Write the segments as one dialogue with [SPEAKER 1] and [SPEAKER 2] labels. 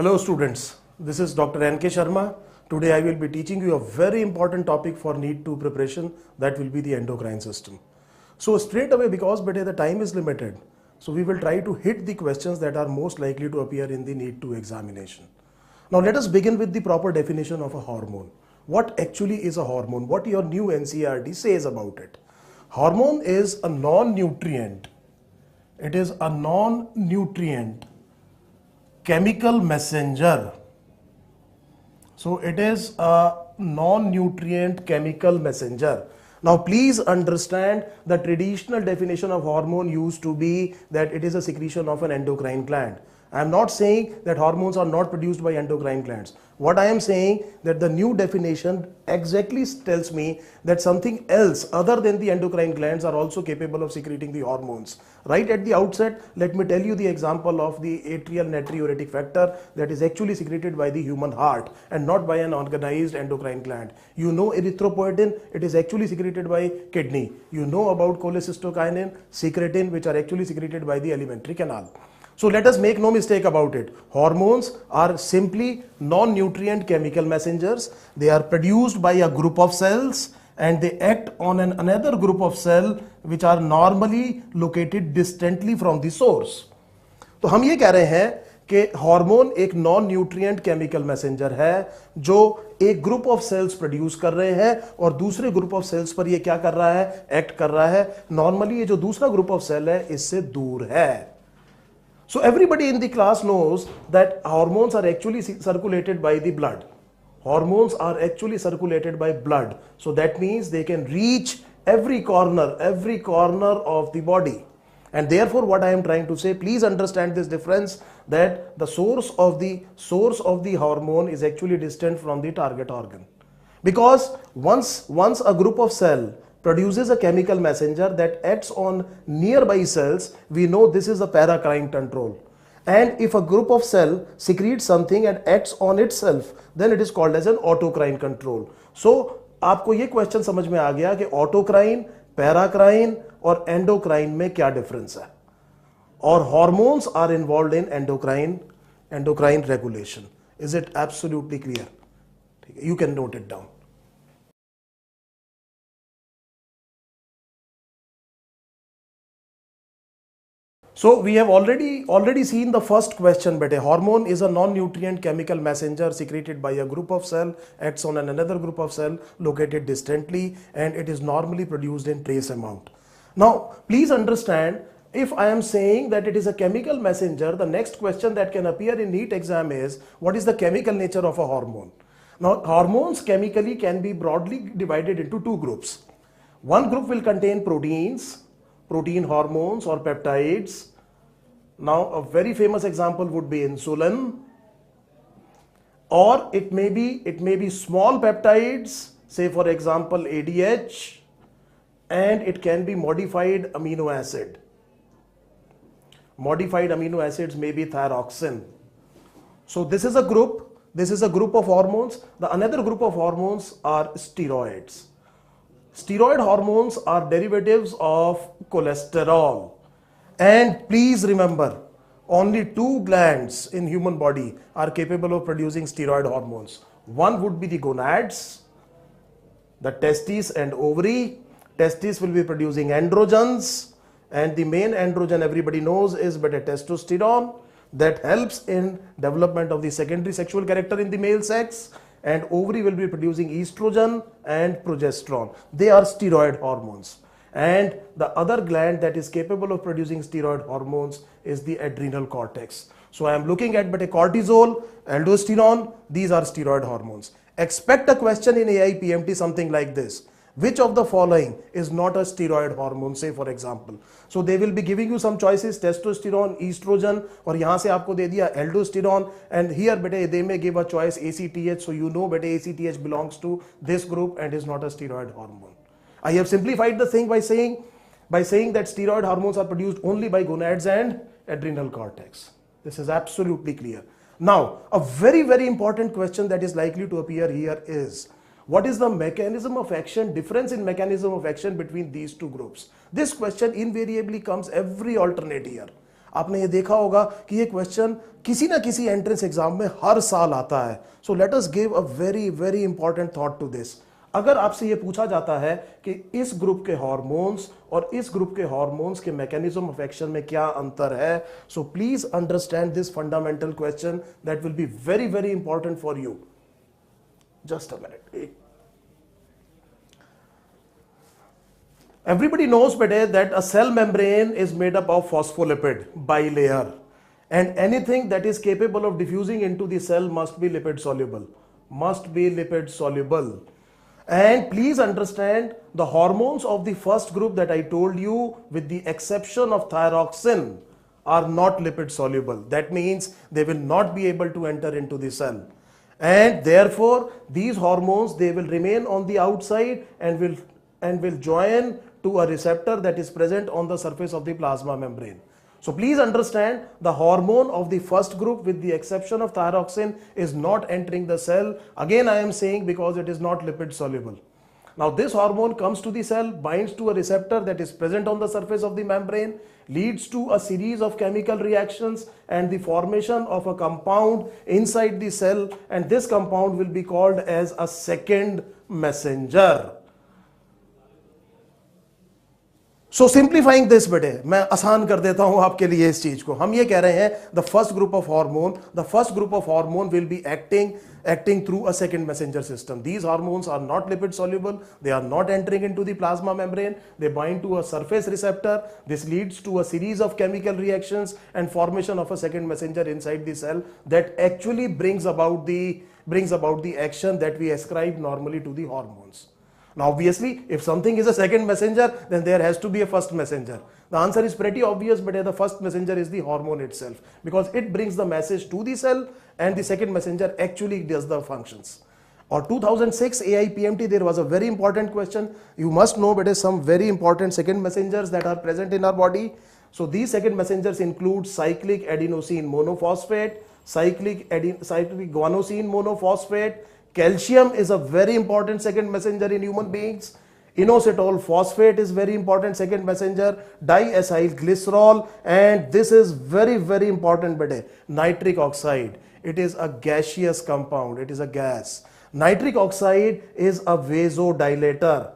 [SPEAKER 1] Hello students, this is Dr. N.K. Sharma. Today I will be teaching you a very important topic for NEET 2 preparation, that will be the endocrine system. So straight away, because the time is limited, so we will try to hit the questions that are most likely to appear in the NEET 2 examination. Now let us begin with the proper definition of a hormone. What actually is a hormone? What your new NCERT says about it? Hormone is a non-nutrient. It is a non-nutrient chemical messenger. So it is a non-nutrient chemical messenger. Now please understand, the traditional definition of hormone used to be that it is a secretion of an endocrine gland. I am not saying that hormones are not produced by endocrine glands. What I am saying, that the new definition exactly tells me that something else other than the endocrine glands are also capable of secreting the hormones. Right at the outset, let me tell you the example of the atrial natriuretic factor that is actually secreted by the human heart and not by an organized endocrine gland. You know erythropoietin, it is actually secreted by kidney. You know about cholecystokinin, secretin, which are actually secreted by the alimentary canal. So let us make no mistake about it. Hormones are simply non-nutrient chemical messengers. They are produced by a group of cells and they act on another group of cells which are normally located distantly from the source. तो हम ये कह रहे हैं कि hormone एक non nutrient chemical messenger है जो एक ग्रुप ऑफ सेल्स प्रोड्यूस कर रहे हैं और दूसरे ग्रुप ऑफ सेल्स पर ये क्या कर रहा है, एक्ट कर रहा है. नॉर्मली ये जो दूसरा ग्रुप ऑफ सेल है इससे दूर है. So everybody in the class knows that hormones are actually circulated by the blood. Hormones are actually circulated by blood. So that means they can reach every corner of the body. And therefore what I am trying to say, please understand this difference, that the source of the hormone is actually distant from the target organ. Because once a group of cell produces a chemical messenger that acts on nearby cells, we know this is a paracrine control. And if a group of cell secretes something and acts on itself, then it is called as an autocrine control. So आपको ये question समझ में आ गया कि autocrine, paracrine और endocrine में क्या डिफरेंस है. और hormones are involved in endocrine regulation. Is it absolutely clear? ठीक है, you can note it down. So we have already seen the first question, but a hormone is a non-nutrient chemical messenger secreted by a group of cell, acts on another group of cell located distantly, and it is normally produced in trace amount. Now please understand, if I am saying that it is a chemical messenger, the next question that can appear in NEET exam is, what is the chemical nature of a hormone? Now hormones chemically can be broadly divided into two groups. One group will contain proteins, protein hormones or peptides. Now a very famous example would be insulin, or it may be small peptides, say for example ADH, and it can be modified amino acid. Modified amino acids may be thyroxine. So this is a group of hormones. The another group of hormones are steroids. Steroid hormones are derivatives of cholesterol. And please remember, only two glands in human body are capable of producing steroid hormones. One would be the gonads, the testes and ovary. Testes will be producing androgens, and the main androgen everybody knows is testosterone, that helps in development of the secondary sexual character in the male sex. And ovary will be producing estrogen and progesterone. They are steroid hormones. And the other gland that is capable of producing steroid hormones is the adrenal cortex. So I am looking at cortisol, aldosterone, these are steroid hormones. Expect a question in AIPMT something like this: which of the following is not a steroid hormone, say for example. So they will be giving you some choices: testosterone, estrogen, और यहाँ से आपको दे दिया aldosterone, and here they may give a choice ACTH, so you know ACTH belongs to this group and is not a steroid hormone. I have simplified the thing by saying that steroid hormones are produced only by gonads and adrenal cortex. This is absolutely clear. Now a very important question that is likely to appear here is, what is the mechanism of action, difference in mechanism of action between these two groups? This question invariably comes every alternate year. आपने ये देखा होगा कि ये question किसी ना किसी entrance exam में हर साल आता है. So let us give a very very important thought to this. अगर आपसे ये पूछा जाता है कि इस ग्रुप के हार्मोन्स और इस ग्रुप के हार्मोन्स के मैकेनिज्म ऑफ एक्शन में क्या अंतर है, so please understand this fundamental question that will be very very important for you. Just a minute. Everybody knows better that a cell membrane is made up of phospholipid bilayer, and anything that is capable of diffusing into the cell must be lipid soluble. Must be lipid soluble. And please understand, the hormones of the first group that I told you, with the exception of thyroxine, are not lipid soluble. That means they will not be able to enter into the cell. And therefore, these hormones, they will remain on the outside and will join to a receptor that is present on the surface of the plasma membrane. So please understand, the hormone of the first group, with the exception of thyroxine, is not entering the cell. Again, I am saying because it is not lipid soluble. Now this hormone comes to the cell, binds to a receptor that is present on the surface of the membrane, leads to a series of chemical reactions and the formation of a compound inside the cell, and this compound will be called as a second messenger. So simplifying this बेटे, मैं आसान कर देता हूं आपके लिए इस चीज को. हम ये कह रहे हैं the first group of hormone will be acting through a second messenger system. These hormones are not lipid soluble, they are not entering into the plasma membrane, they bind to a surface receptor. This leads to a series of chemical reactions and formation of a second messenger inside the cell that actually brings about the action that we ascribe normally to the hormones. Now obviously, if something is a second messenger, then there has to be a first messenger. The answer is pretty obvious, but the first messenger is the hormone itself, because it brings the message to the cell and the second messenger actually does the functions. Or 2006 AIPMT, there was a very important question. You must know better some very important second messengers that are present in our body. So these second messengers include cyclic adenosine monophosphate, cyclic guanosine monophosphate. Calcium is a very important second messenger in human beings. Inositol phosphate is very important second messenger. Diacyl glycerol, and this is very very important better, nitric oxide. It is a gaseous compound, it is a gas. Nitric oxide is a vasodilator,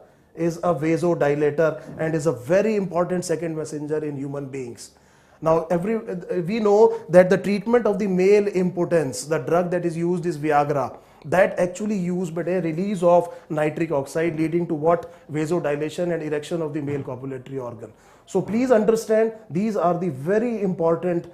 [SPEAKER 1] and is a very important second messenger in human beings. Now we know that the treatment of the male impotence, the drug that is used is Viagra. That actually use but a release of nitric oxide, leading to what? Vasodilation and erection of the male copulatory organ. So please understand, these are the very important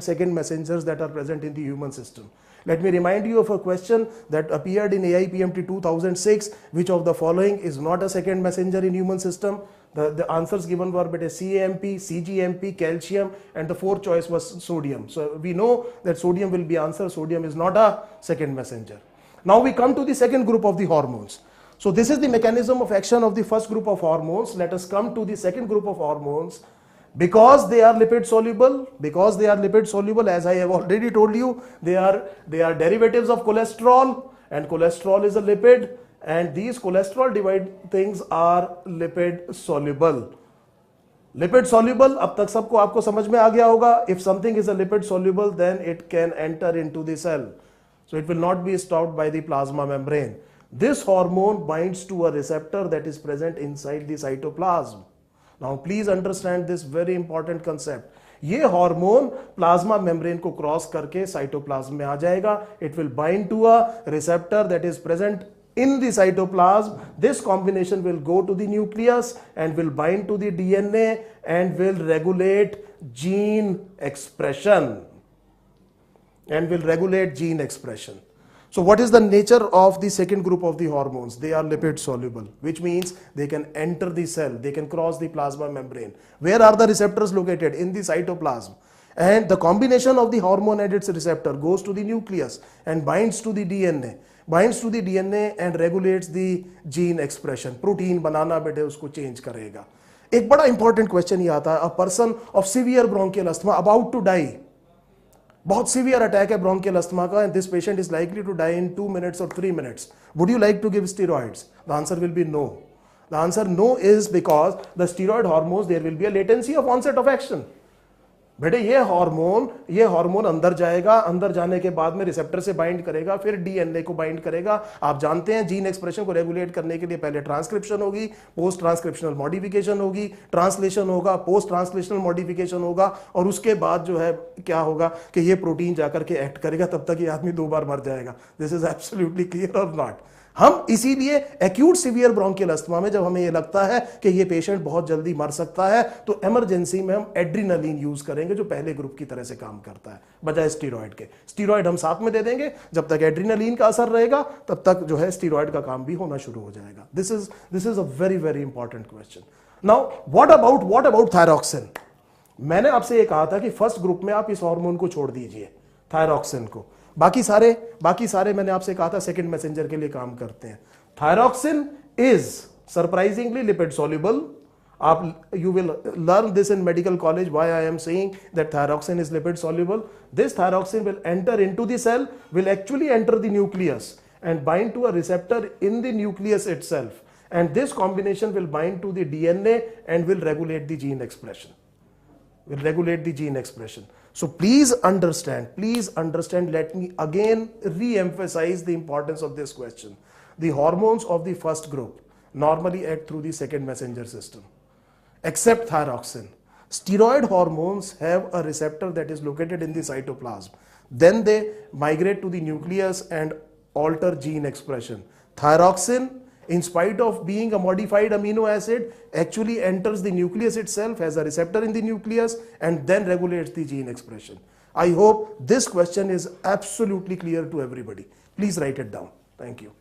[SPEAKER 1] second messengers that are present in the human system. Let me remind you of a question that appeared in AIPMT 2006. Which of the following is not a second messenger in human system? The answers given were CAMP, CGMP, calcium, and the fourth choice was sodium. So we know that sodium will be answer. Sodium is not a second messenger. Now we come to the second group of the hormones. So this is the mechanism of action of the first group of hormones. Let us come to the second group of hormones. Because they are lipid soluble, as I have already told you, they are derivatives of cholesterol, and cholesterol is a lipid, and these cholesterol divided things are lipid soluble. Lipid soluble, अब तक सबको आपको समझ में आ गया होगा. If something is a lipid soluble, then it can enter into the cell. So it will not be stopped by the plasma membrane. This hormone binds to a receptor that is present inside the cytoplasm. Now please understand this very important concept. ये hormone plasma membrane को cross करके cytoplasm में आ जाएगा. It will bind to a receptor that is present in the cytoplasm. This combination will go to the nucleus and will bind to the DNA and will regulate gene expression. So what is the nature of the second group of the hormones? They are lipid soluble, which means they can enter the cell, they can cross the plasma membrane. Where are the receptors located? In the cytoplasm. And the combination of the hormone and its receptor goes to the nucleus and binds to the DNA. And regulates the gene expression. Protein बनाना बेटे उसको change करेगा. एक बड़ा important question ये आता है. A person of severe bronchial asthma about to die. बहुत severe attack है ब्रोंकियल अस्थमा का, and this patient is likely to die in 2 minutes or 3 minutes. Would you like to give steroids? The answer will be no. The answer no is because the steroid hormones, there will be a latency of onset of action. बेटे ये hormone अंदर जाएगा, अंदर जाने के बाद में receptor से बाइंड करेगा, फिर डीएनए को बाइंड करेगा। आप जानते हैं जीन एक्सप्रेशन को रेगुलेट करने के लिए पहले ट्रांसक्रिप्शन होगी, पोस्ट ट्रांसक्रिप्शनल मॉडिफिकेशन होगी, ट्रांसलेशन होगा, पोस्ट ट्रांसलेशनल मॉडिफिकेशन होगा, और उसके बाद जो है क्या होगा कि ये प्रोटीन जाकर के एक्ट करेगा, तब तक ये आदमी 2 बार मर जाएगा। दिस इज एब्सोल्युटली क्लियर और नॉट। हम इसीलिए एक्यूट सीवियर ब्रोंकियल अस्थमा में जब हमें यह लगता है कि ये पेशेंट बहुत जल्दी मर सकता है, तो इमरजेंसी में हम एड्रीनलिन यूज करेंगे, जो पहले ग्रुप की तरह से काम करता है बजाय स्टीरॉयड के। स्टीरॉयड हम साथ में दे देंगे, जब तक एड्रीनलिन का असर रहेगा तब तक जो है स्टीरॉयड का काम भी होना शुरू हो जाएगा। This is a very very important question. Now what about thyroxine? मैंने आपसे ये कहा था कि फर्स्ट ग्रुप में आप इस हार्मोन को छोड़ दीजिए, थायरॉक्सिन को। बाकी सारे मैंने आपसे कहा था सेकंड मैसेंजर के लिए काम करते हैं। Thyroxine is surprisingly lipid soluble. आप you will learn this in medical college why I am saying that thyroxine is lipid soluble. This thyroxine will enter into the cell, will actually enter the nucleus and bind to a receptor in the nucleus itself, and this combination will bind to the DNA and will regulate the gene expression. So please understand, let me again re-emphasize the importance of this question. The hormones of the first group normally act through the second messenger system, except thyroxine. Steroid hormones have a receptor that is located in the cytoplasm. Then they migrate to the nucleus and alter gene expression. Thyroxine, in spite of being a modified amino acid, actually enters the nucleus itself, has a receptor in the nucleus, and then regulates the gene expression. I hope this question is absolutely clear to everybody. Please write it down. Thank you.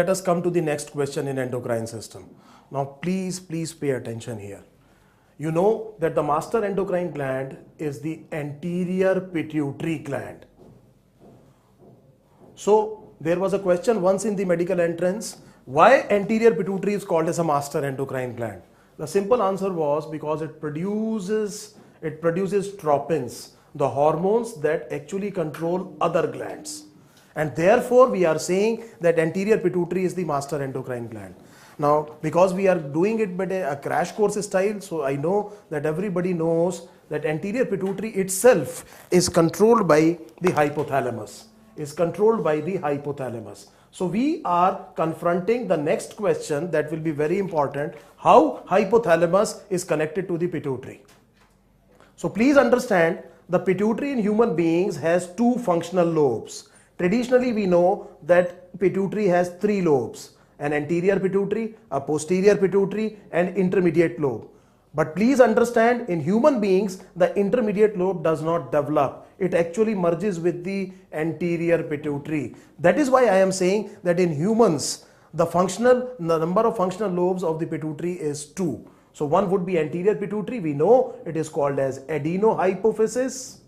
[SPEAKER 1] Let us come to the next question in endocrine system. Now please pay attention here. You know that the master endocrine gland is the anterior pituitary gland. So there was a question once in the medical entrance, why anterior pituitary is called as a master endocrine gland? The simple answer was because it produces tropins, the hormones that actually control other glands. And therefore we are saying that anterior pituitary is the master endocrine gland. Now, because we are doing it by a crash course style, so I know that everybody knows that anterior pituitary itself is controlled by the hypothalamus. So we are confronting the next question that will be very important: how hypothalamus is connected to the pituitary. So please understand, the pituitary in human beings has 2 functional lobes. Traditionally we know that pituitary has 3 lobes: an anterior pituitary, a posterior pituitary, and intermediate lobe. But please understand, in human beings, the intermediate lobe does not develop. It actually merges with the anterior pituitary. That is why I am saying that in humans, the number of functional lobes of the pituitary is 2. So one would be anterior pituitary. We know it is called as adenohypophysis.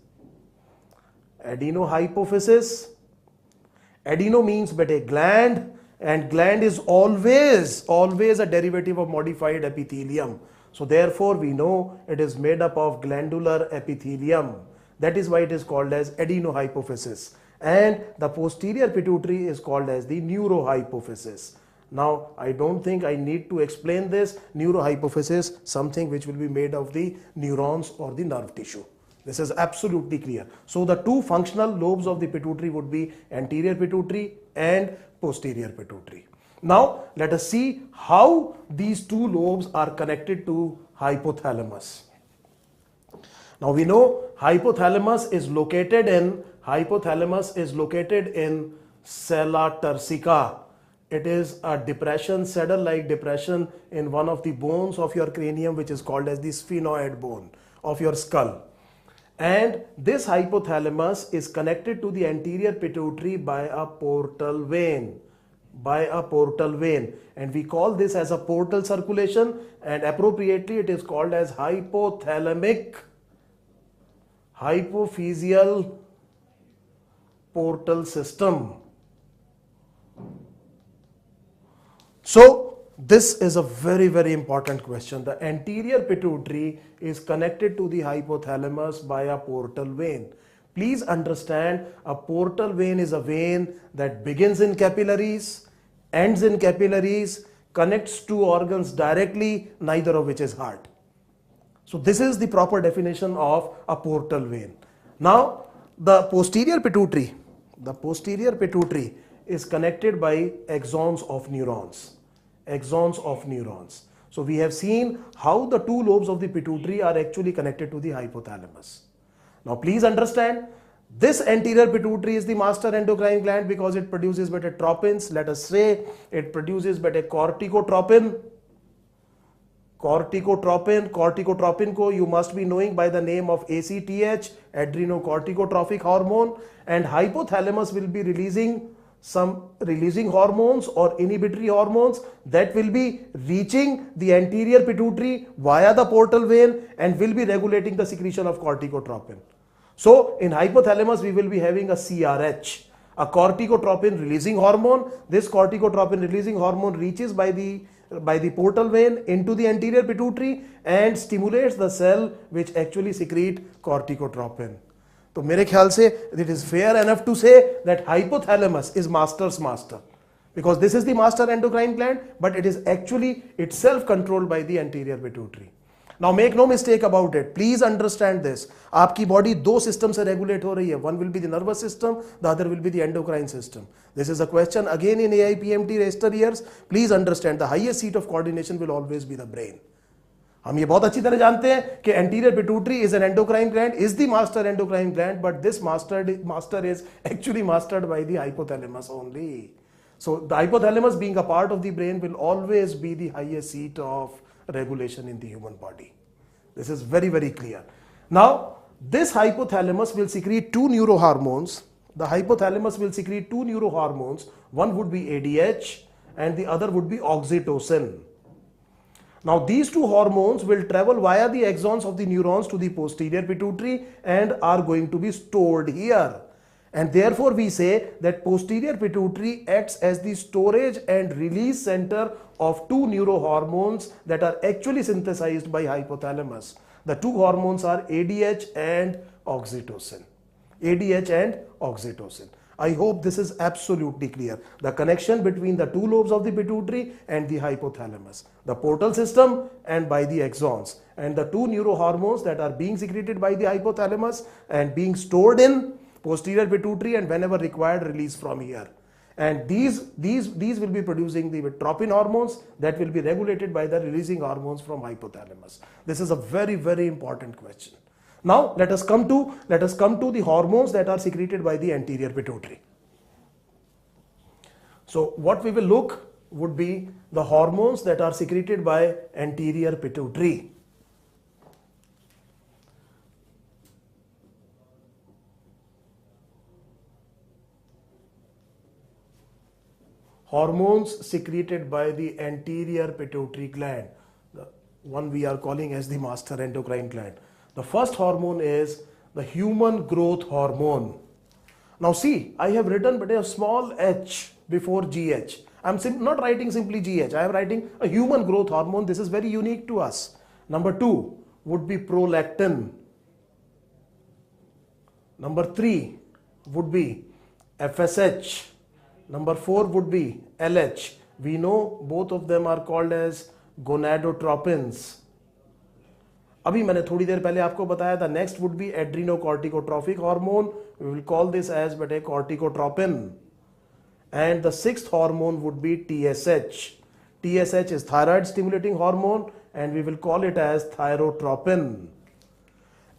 [SPEAKER 1] Adeno means but a gland, and gland is always a derivative of modified epithelium. So therefore we know it is made up of glandular epithelium. That is why it is called as adenohypophysis. And the posterior pituitary is called as the neurohypophysis. Now I don't think I need to explain this. Neurohypophysis, something which will be made of the neurons or the nerve tissue. This is absolutely clear. So the 2 functional lobes of the pituitary would be anterior pituitary and posterior pituitary. Now let us see how these 2 lobes are connected to hypothalamus. Now we know hypothalamus is located in sella turcica. It is a depression, saddle-like depression in one of the bones of your cranium, which is called as the sphenoid bone of your skull. And this hypothalamus is connected to the anterior pituitary by a portal vein. And we call this as a portal circulation, and appropriately it is called as hypophyseal portal system. So this is a very, very important question. The anterior pituitary is connected to the hypothalamus by a portal vein. Please understand, a portal vein is a vein that begins in capillaries, ends in capillaries, connects two organs directly, neither of which is heart. So this is the proper definition of a portal vein. Now the posterior pituitary is connected by axons of neurons. Axons of neurons. So we have seen how the two lobes of the pituitary are actually connected to the hypothalamus. Now please understand, this anterior pituitary is the master endocrine gland because it produces beta tropins. Let us say it produces beta corticotropin. Corticotropin ko you must be knowing by the name of ACTH, adrenocorticotrophic hormone, and hypothalamus will be releasing hormones or inhibitory hormones that will be reaching the anterior pituitary via the portal vein and will be regulating the secretion of corticotropin. So in hypothalamus we will be having a CRH, a corticotropin releasing hormone. This corticotropin releasing hormone reaches by the portal vein into the anterior pituitary and stimulates the cell which actually secrete corticotropin. तो मेरे ख्याल से it is fair enough to say that hypothalamus is master's master because this is the master endocrine gland, but it is actually itself controlled by the anterior pituitary. Now make no mistake about it. Please understand this. आपकी body दो system से regulate हो रही है. One will be the nervous system, the other will be the endocrine system. This is a question again in AIPMT register years. Please understand the highest seat of coordination will always be the brain. हम ये बहुत अच्छी तरह जानते हैं कि anterior pituitary is an endocrine gland, is the master endocrine gland, but this master is actually mastered by the hypothalamus only. So the hypothalamus being a part of the brain will always be the highest seat of regulation in the human body. This is very, very clear. Now, this hypothalamus will secrete two neurohormones. The hypothalamus will secrete two neurohormones. One would be ADH and the other would be oxytocin. Now, these two hormones will travel via the axons of the neurons to the posterior pituitary and are going to be stored here. And therefore, we say that posterior pituitary acts as the storage and release center of two neurohormones that are actually synthesized by hypothalamus. The two hormones are ADH and oxytocin. ADH and oxytocin. I hope this is absolutely clear. The connection between the two lobes of the pituitary and the hypothalamus, the portal system and by the axons, and the two neurohormones that are being secreted by the hypothalamus and being stored in posterior pituitary and whenever required release from here. And these will be producing the tropin hormones that will be regulated by the releasing hormones from hypothalamus. This is a very, very important question. Now let us come to the hormones that are secreted by the anterior pituitary. So what we will look would be the hormones that are secreted by anterior pituitary. Hormones secreted by the anterior pituitary gland, the one we are calling as the master endocrine gland. The first hormone is the human growth hormone. Now see, I have written but a small h before GH. I am not writing simply GH. I am writing a human growth hormone. This is very unique to us. Number 2 would be prolactin. Number 3 would be FSH. Number 4 would be LH. We know both of them are called as gonadotropins. अभी मैंने थोड़ी देर पहले आपको बताया था, next would be adrenocorticotrophic hormone. We will call this as beta corticotropin. And the sixth hormone would be TSH. TSH is thyroid stimulating hormone and we will call it as thyrotropin.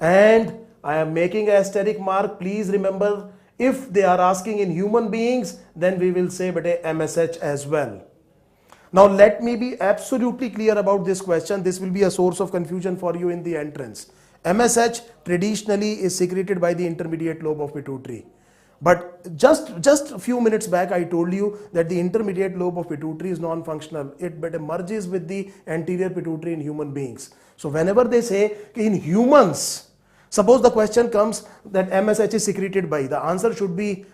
[SPEAKER 1] And I am making an asterisk mark. Please remember, if they are asking in human beings, then we will say beta MSH as well. Now let me be absolutely clear about this question. This will be a source of confusion for you in the entrance. MSH traditionally is secreted by the intermediate lobe of pituitary. But just a few minutes back I told you that the intermediate lobe of pituitary is non-functional. It better merges with the anterior pituitary in human beings. So whenever they say in humans, suppose the question comes that MSH is secreted by, the answer should be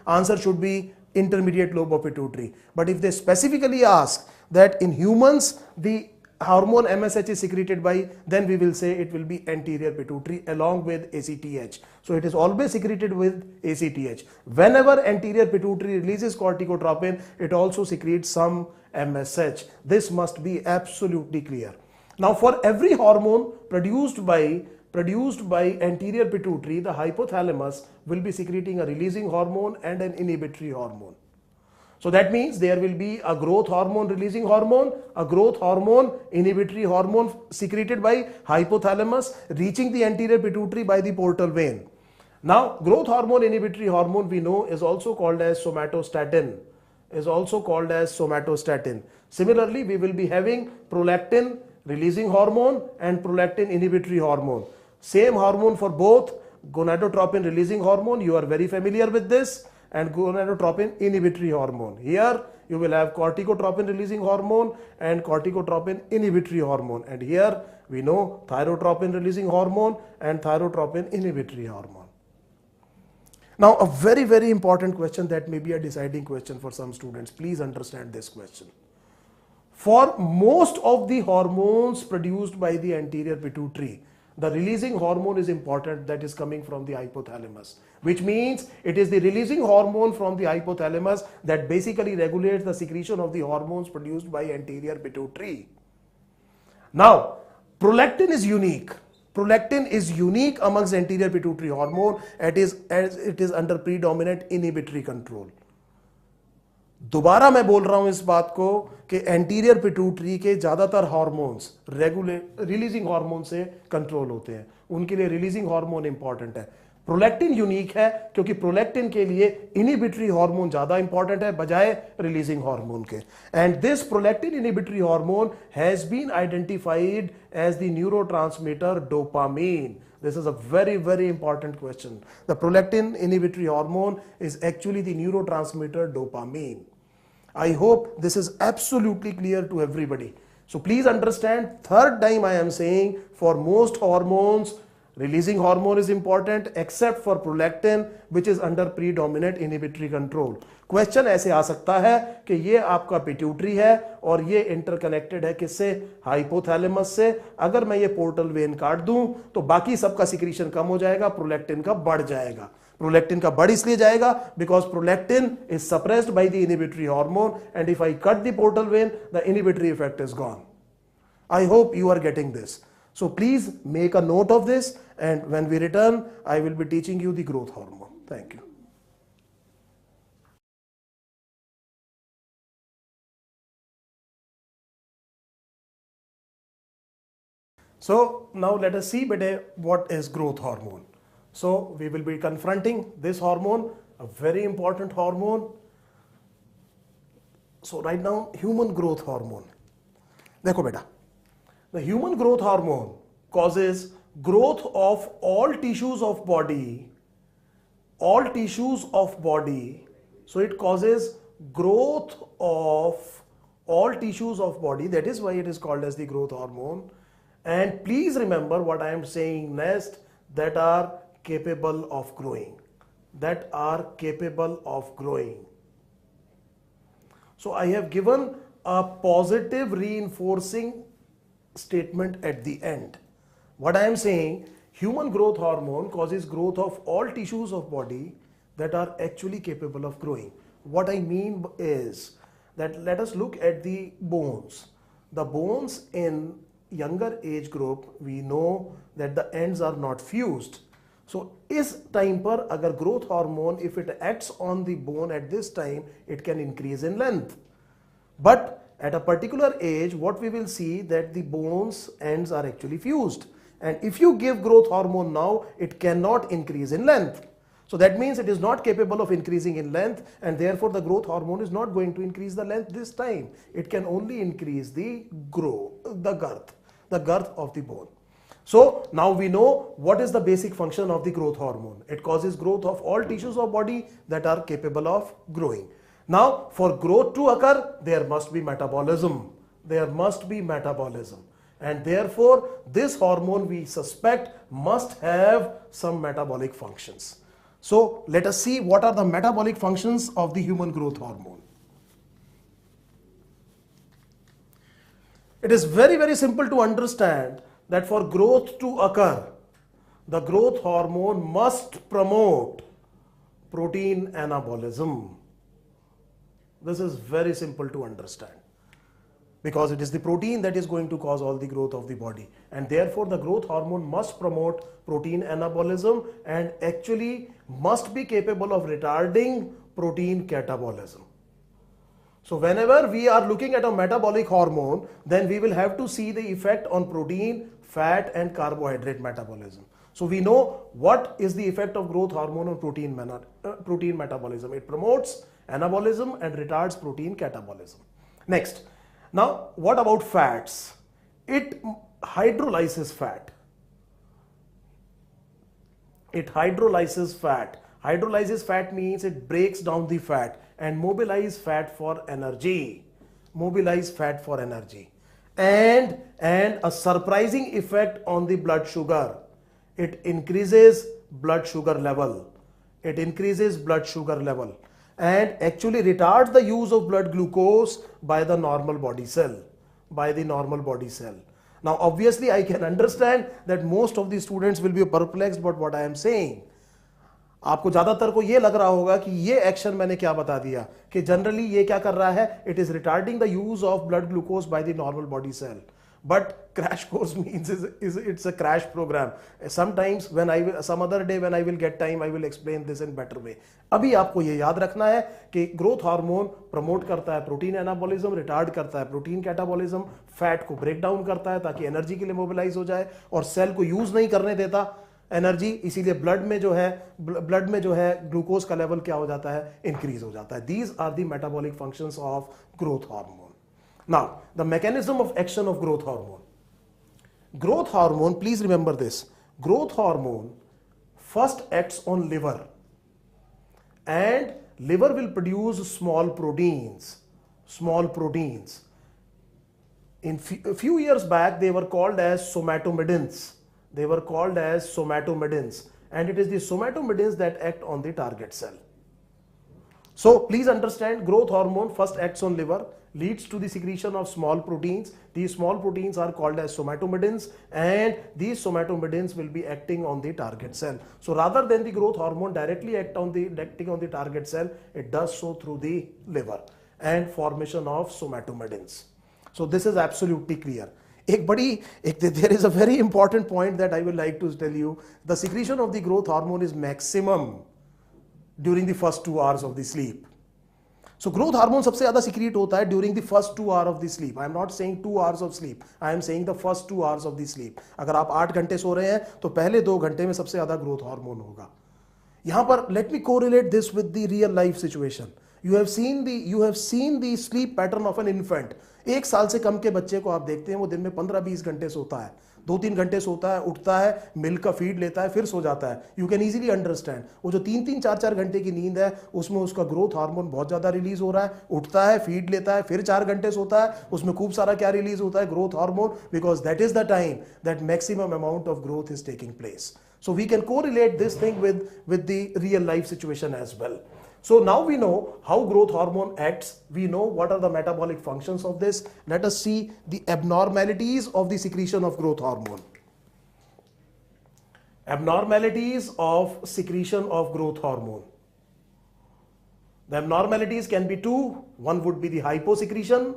[SPEAKER 1] intermediate lobe of pituitary. But if they specifically ask that in humans the hormone MSH is secreted by, then we will say it will be anterior pituitary along with ACTH. So it is always secreted with ACTH. Whenever anterior pituitary releases corticotropin, it also secretes some MSH. This must be absolutely clear. Now for every hormone produced by anterior pituitary, the hypothalamus will be secreting a releasing hormone and an inhibitory hormone. So that means there will be a growth hormone releasing hormone, a growth hormone inhibitory hormone secreted by hypothalamus reaching the anterior pituitary by the portal vein. Now growth hormone inhibitory hormone we know is also called as somatostatin. Similarly, we will be having prolactin releasing hormone and prolactin inhibitory hormone. Same hormone for both, gonadotropin releasing hormone, you are very familiar with this, and gonadotropin inhibitory hormone. Here you will have corticotropin releasing hormone and corticotropin inhibitory hormone, and here we know thyrotropin releasing hormone and thyrotropin inhibitory hormone. Now a very, very important question that may be a deciding question for some students. Please understand this question. For most of the hormones produced by the anterior pituitary, the releasing hormone is important, that is coming from the hypothalamus, which means it is the releasing hormone from the hypothalamus that basically regulates the secretion of the hormones produced by anterior pituitary. Now, prolactin is unique. Prolactin is unique amongst anterior pituitary hormone as it is under predominant inhibitory control. दोबारा मैं बोल रहा हूं इस बात को कि anterior pituitary के ज्यादातर हार्मोन्स रिलीजिंग हार्मोन से कंट्रोल होते हैं, उनके लिए रिलीजिंग हार्मोन इंपॉर्टेंट है. प्रोलैक्टिन यूनिक है क्योंकि प्रोलैक्टिन के लिए इनिबिटरी हार्मोन ज्यादा इंपॉर्टेंट है बजाय रिलीजिंग हार्मोन के. And this prolactin inhibitory hormone has been identified as the neurotransmitter dopamine. This is a very, very important question. The prolactin inhibitory hormone is actually the neurotransmitter dopamine. I hope this is absolutely clear to everybody. So please understand, third time I am saying, for most hormones, releasing hormone is important except for prolactin which is under predominant inhibitory control. Question ऐसे आ सकता है कि ये आपका pituitary है और ये interconnected है किससे? हाइपोथैलेमस से. अगर मैं ये पोर्टल वेन काट दूं तो बाकी सबका सिक्रीशन कम हो जाएगा, प्रोलैक्टिन का बढ़ जाएगा. प्रोलैक्टिन का बढ़ इसलिए जाएगा because prolactin is suppressed by the inhibitory hormone and if I cut the portal vein the inhibitory effect is gone. I hope you are getting this. So please make a note of this, and when we return I will be teaching you the growth hormone. Thank you. So now let us see what is growth hormone. So we will be confronting this hormone, a very important hormone. So right now, human growth hormone. देखो बेटा, the human growth hormone causes growth of all tissues of body. So it causes growth of all tissues of body. That is why it is called as the growth hormone. And please remember what I am saying next, that are capable of growing. So I have given a positive reinforcing statement at the end. What I am saying, human growth hormone causes growth of all tissues of body that are actually capable of growing. What I mean is that let us look at the bones. The bones in younger age group, we know that the ends are not fused. So इस time पर अगर growth hormone, if it acts on the bone at this time, it can increase in length. But at a particular age, what we will see that the bones ends are actually fused. And if you give growth hormone now, it cannot increase in length. So that means it is not capable of increasing in length, and therefore the growth hormone is not going to increase the length this time. It can only increase the girth of the bone. So now we know what is the basic function of the growth hormone. It causes growth of all tissues of body that are capable of growing. Now for growth to occur, there must be metabolism. And therefore this hormone we suspect must have some metabolic functions. So let us see what are the metabolic functions of the human growth hormone. It is very, very simple to understand that for growth to occur, the growth hormone must promote protein anabolism. This is very simple to understand because it is the protein that is going to cause all the growth of the body, and therefore the growth hormone must promote protein anabolism and actually must be capable of retarding protein catabolism. So whenever we are looking at a metabolic hormone, then we will have to see the effect on protein, fat and carbohydrate metabolism. So we know what is the effect of growth hormone on protein metabolism. It promotes anabolism and retards protein catabolism. Next, now what about fats? It hydrolyzes fat. It hydrolyzes fat. Hydrolyzes fat means it breaks down the fat and mobilize fat for energy. Mobilize fat for energy. And a surprising effect on the blood sugar. It increases blood sugar level. It increases blood sugar level and actually retards the use of blood glucose by the normal body cell. By the normal body cell. Now obviously I can understand that most of the students will be perplexed about what I am saying. आपको ज्यादातर को ये लग रहा होगा कि ये action मैंने क्या बता दिया कि जनरली ये क्या कर रहा है, it is retarding the use of blood glucose by the normal body cell. But crash course means it's a crash program. Sometimes when I will, some other day when I will get time, I will explain this in better way. अभी आपको ये याद रखना है कि growth hormone promote करता है protein anabolism, retard करता है प्रोटीन कैटाबॉलिज्म, फैट को ब्रेक डाउन करता है ताकि एनर्जी के लिए मोबिलाइज हो जाए और सेल को यूज नहीं करने देता एनर्जी, इसीलिए ब्लड में जो है ग्लूकोज का लेवल क्या हो जाता है, इंक्रीज हो जाता है. These are the metabolic functions of growth hormone. Now, the mechanism of action of growth hormone. Growth hormone, please remember this. Growth hormone first acts on liver and liver will produce small proteins. Small proteins. A few years back, they were called as somatomedins. They were called as somatomedins. And it is the somatomedins that act on the target cell. So please understand, growth hormone first acts on liver, leads to the secretion of small proteins. These small proteins are called as somatomedins and these somatomedins will be acting on the target cell. So rather than the growth hormone directly acting on the target cell, it does so through the liver and formation of somatomedins. So this is absolutely clear. There is a very important point that I would like to tell you. The secretion of the growth hormone is maximum during the first 2 hours of the sleep. So growth hormone सबसे ज़्यादा secrete होता है during the first 2 hours of the sleep. I am not saying 2 hours of sleep. I am saying the first 2 hours of the sleep. अगर आप 8 घंटे सो रहे हैं तो पहले 2 घंटे में सबसे ज़्यादा growth hormone होगा. यहाँ पर let me correlate this with the real life situation. You have seen the sleep pattern of an infant. 1 साल से कम के बच्चे को आप देखते हैं वो दिन में 15-20 घंटे सोता है, 2-3 घंटे सोता है, उठता है, मिल्क का फीड लेता है, फिर सो जाता है. यू कैन इजीली अंडरस्टैंड वो जो 3-3, 4-4 घंटे की नींद है उसमें उसका ग्रोथ हार्मोन बहुत ज्यादा रिलीज हो रहा है. उठता है, फीड लेता है, फिर 4 घंटे सोता है, उसमें खूब सारा क्या रिलीज होता है, growth hormone, because that is the time that maximum amount of growth is taking place. So we can correlate this thing with the real life situation as well. So now we know how growth hormone acts. We know what are the metabolic functions of this. Let us see the abnormalities of the secretion of growth hormone. Abnormalities of secretion of growth hormone. The abnormalities can be two. One would be the hyposecretion.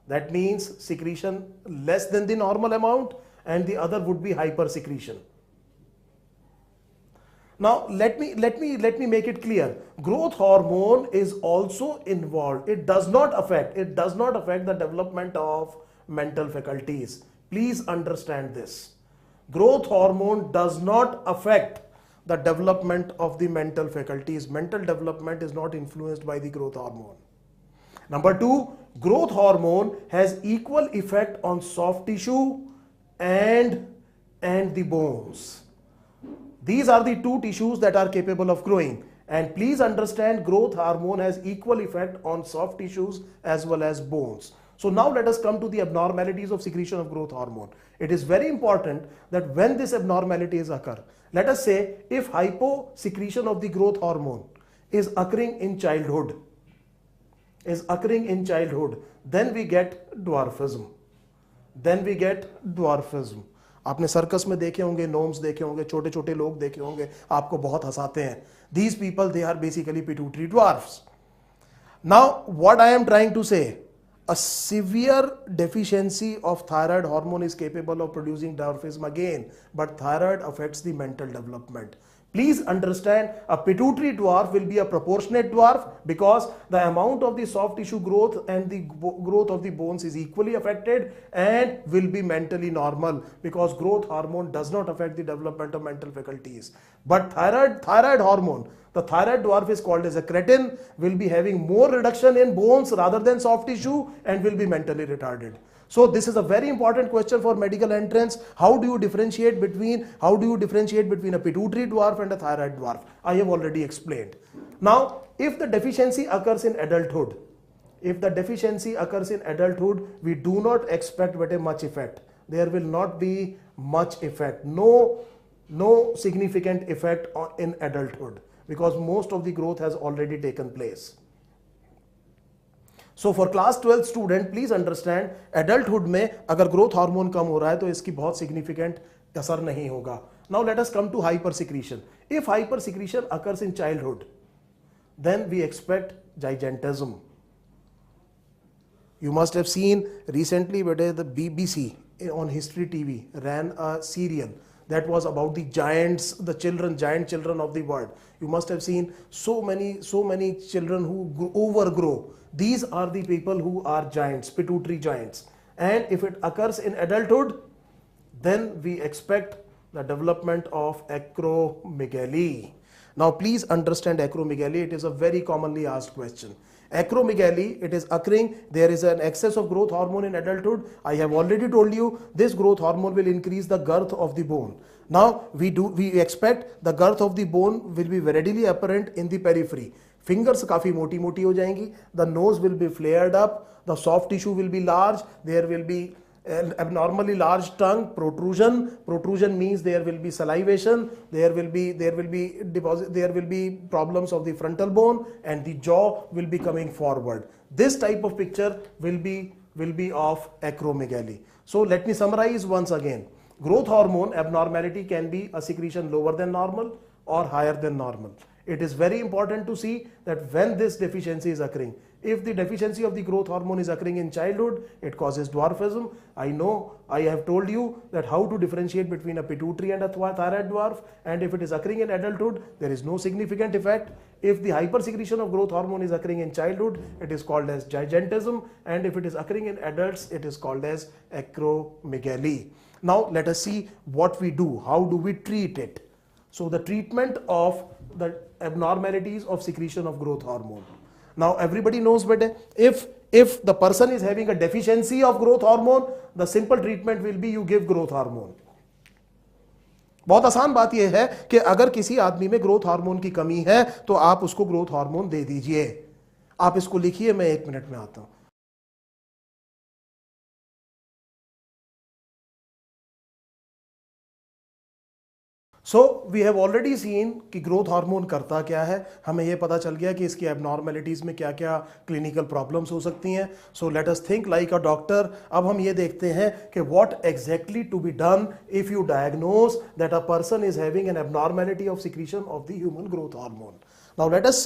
[SPEAKER 1] That means secretion less than the normal amount, and the other would be hypersecretion. Now let me make it clear. Growth hormone is also involved. It does not affect the development of mental faculties. Please understand this. Growth hormone does not affect the development of the mental faculties. Mental development is not influenced by the growth hormone. Number 2, growth hormone has equal effect on soft tissue and the bones. These are the 2 tissues that are capable of growing, and please understand growth hormone has equal effect on soft tissues as well as bones. So now let us come to the abnormalities of secretion of growth hormone. It is very important that when these abnormalities occur, let us say if hyposecretion of the growth hormone is occurring in childhood, then we get dwarfism. then we get dwarfism. आपने circus में देखे होंगे, norms देखे होंगे, छोटे छोटे लोग देखे होंगे, आपको बहुत हंसाते हैं. These people, they are basically pituitary dwarfs. Now what I am trying to say, a severe deficiency of thyroid hormone is capable of producing dwarfism again, but thyroid affects the mental development. Please understand, a pituitary dwarf will be a proportionate dwarf because the amount of the soft tissue growth and the growth of the bones is equally affected, and will be mentally normal because growth hormone does not affect the development of mental faculties. But thyroid hormone, the thyroid dwarf is called as a cretin, will be having more reduction in bones rather than soft tissue and will be mentally retarded. So this is a very important question for medical entrance. How do you differentiate between a pituitary dwarf and a thyroid dwarf? I have already explained. Now, if the deficiency occurs in adulthood, we do not expect very much effect. There will not be much effect. No significant effect in adulthood because most of the growth has already taken place. So for class 12 student, please understand, adulthood में अगर growth hormone कम हो रहा है तो इसकी बहुत significant असर नहीं होगा. Now let us come to hypersecretion. If hypersecretion occurs in childhood, then we expect gigantism. You must have seen recently the BBC on History TV ran a serial that was about the giants, the giant children of the world. You must have seen so many children who overgrow. These are the people who are giants, pituitary giants. And if it occurs in adulthood, then we expect the development of acromegaly. Now please understand acromegaly, it is a very commonly asked question. Acromegaly, it is occurring, there is an excess of growth hormone in adulthood. I have already told you this growth hormone will increase the girth of the bone. Now we expect the girth of the bone will be readily apparent in the periphery. Fingers काफी मोटी मोटी हो जाएंगी, the nose will be flared up, the soft tissue will be large, there will be an abnormally large tongue, protrusion means there will be salivation, there will be problems of the frontal bone, and the jaw will be coming forward. This type of picture will be of acromegaly. So let me summarize once again. Growth hormone abnormality can be a secretion lower than normal or higher than normal. It is very important to see that when this deficiency is occurring, if the deficiency of the growth hormone is occurring in childhood, it causes dwarfism. I know I have told you that how to differentiate between a pituitary and a thyroid dwarf, and if it is occurring in adulthood, there is no significant effect. If the hypersecretion of growth hormone is occurring in childhood, it is called as gigantism, and if it is occurring in adults, it is called as acromegaly. Now let us see what we do. How do we treat it? So the treatment of the abnormalities of secretion of growth hormone. Now everybody knows better, if the person is having a deficiency of growth hormone, the simple treatment will be you give growth hormone. बहुत आसान बात यह है कि अगर किसी आदमी में ग्रोथ हार्मोन की कमी है तो आप उसको ग्रोथ हार्मोन दे दीजिए. आप इसको लिखिए, मैं 1 मिनट में आता हूं. So we have already seen कि ग्रोथ हार्मोन करता क्या है. हमें यह पता चल गया कि इसकी एबनॉर्मेलिटीज़ में क्या क्या क्लिनिकल प्रॉब्लम्स हो सकती हैं. So let us think like a doctor. अब हम ये देखते हैं कि what exactly to be done if you diagnose that a person is having an abnormality of secretion of the human growth hormone. Now let us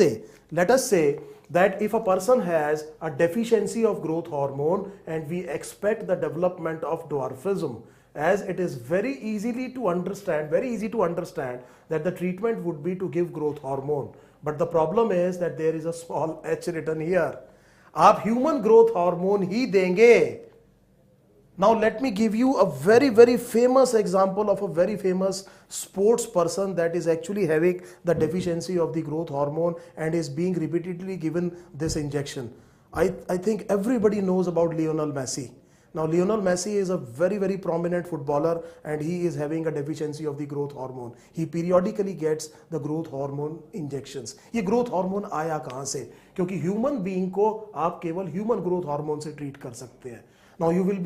[SPEAKER 1] say that if a person has a deficiency of growth hormone and we expect the development of dwarfism, as it is very easy to understand that the treatment would be to give growth hormone. But the problem is that there is a small h written here. आप human growth hormone ही देंगे. Now let me give you a very famous example of a very famous sports person that is actually having the deficiency of the growth hormone and is being repeatedly given this injection. I think everybody knows about Lionel Messi. Now Lionel Messi is a very prominent footballer and he is having a deficiency of the growth hormone. He periodically gets the growth hormone injections. ये growth hormone आया कहाँ से? क्योंकि human being को आप केवल human growth hormone से treat कर सकते हैं. Now you will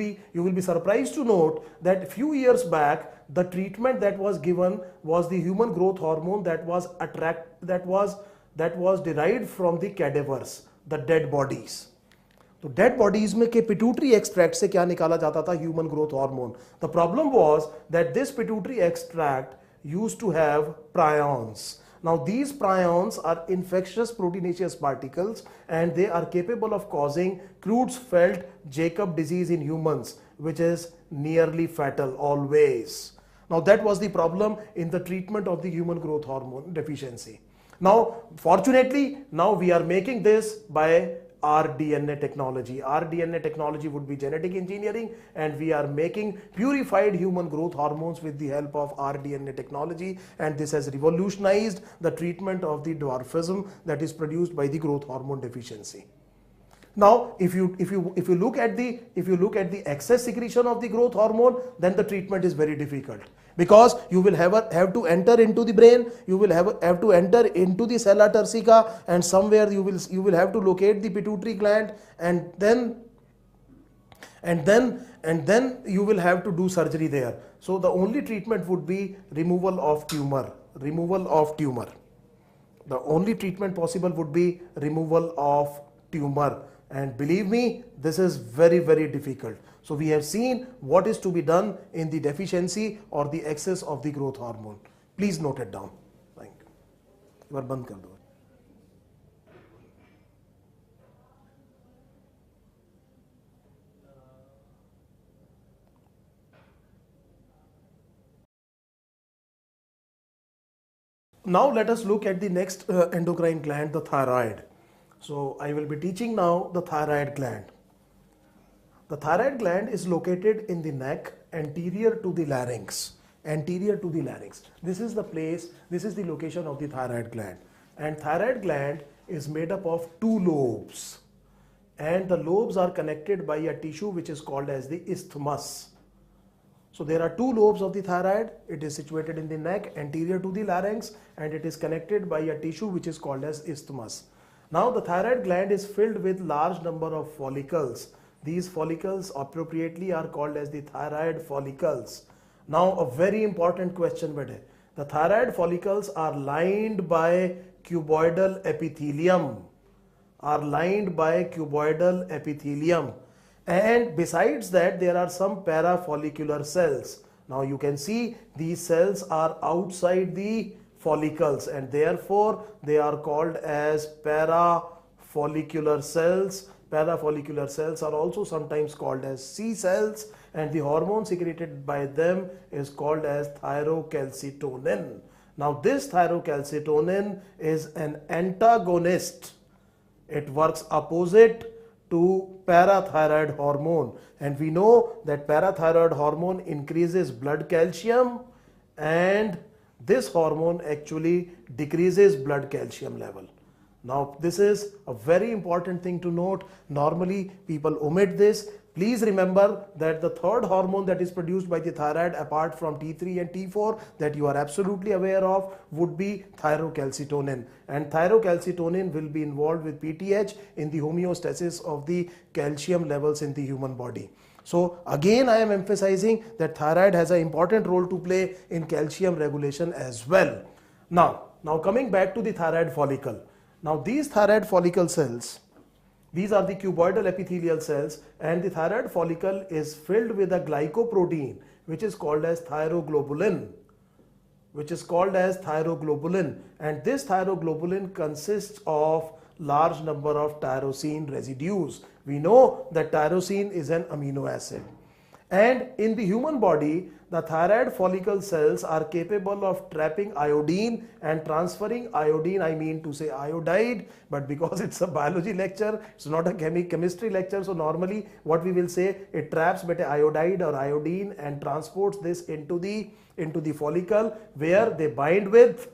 [SPEAKER 1] be surprised to note that few years back the treatment that was given was the human growth hormone that was derived from the cadavers, the dead bodies. तो dead bodies में के pituitary extract से क्या निकाला जाता था? Human growth hormone. The problem was that this pituitary extract used to have prions. Now these prions are infectious proteinaceous particles and they are capable of causing Creutzfeldt Jakob disease in humans, which is nearly fatal always. Now that was the problem in the treatment of the human growth hormone deficiency. Now fortunately now we are making this by rDNA technology. rDNA technology would be genetic engineering, and we are making purified human growth hormones with the help of rDNA technology, and this has revolutionized the treatment of the dwarfism that is produced by the growth hormone deficiency. Now if you look at the excess secretion of the growth hormone, then the treatment is very difficult, because you will have to enter into the brain, you will have to enter into the sella turcica, and somewhere you will have to locate the pituitary gland, and then you will have to do surgery there. So the only treatment would be removal of tumor. The only treatment possible would be removal of tumor, and believe me, this is very, very difficult. So we have seen what is to be done in the deficiency or the excess of the growth hormone. Please note it down. Thank you. एक बार बंद कर दो. Now let us look at the next endocrine gland, the thyroid. So I will be teaching now the thyroid gland. The thyroid gland is located in the neck, anterior to the larynx. This is the place, this is the location of the thyroid gland. And thyroid gland is made up of two lobes. And the lobes are connected by a tissue which is called as the isthmus. So there are two lobes of the thyroid. It is situated in the neck, anterior to the larynx, and it is connected by a tissue which is called as isthmus. Now the thyroid gland is filled with large number of follicles. These follicles appropriately are called as the thyroid follicles. Now a very important question, bete. The thyroid follicles are lined by cuboidal epithelium. And besides that, there are some parafollicular cells. Now you can see these cells are outside the follicles, and therefore they are called as parafollicular cells. Parafollicular cells are also sometimes called as C cells, and the hormone secreted by them is called as thyrocalcitonin. Now this thyrocalcitonin is an antagonist. It works opposite to parathyroid hormone, and we know that parathyroid hormone increases blood calcium, and this hormone actually decreases blood calcium level. Now this is a very important thing to note. Normally people omit this. Please remember that the third hormone that is produced by the thyroid, apart from T3 and T4, that you are absolutely aware of, would be thyrocalcitonin. And thyrocalcitonin will be involved with PTH in the homeostasis of the calcium levels in the human body. So again I am emphasizing that thyroid has an important role to play in calcium regulation as well. Now coming back to the thyroid follicle. Now these thyroid follicle cells, these are the cuboidal epithelial cells, and the thyroid follicle is filled with a glycoprotein which is called as thyroglobulin. And this thyroglobulin consists of large number of tyrosine residues. We know that tyrosine is an amino acid. And in the human body, the thyroid follicle cells are capable of trapping iodine and transferring iodine, I mean to say iodide, but because it's a biology lecture, it's not a chemistry lecture, so normally what we will say, it traps iodide or iodine and transports this into the follicle, where they bind with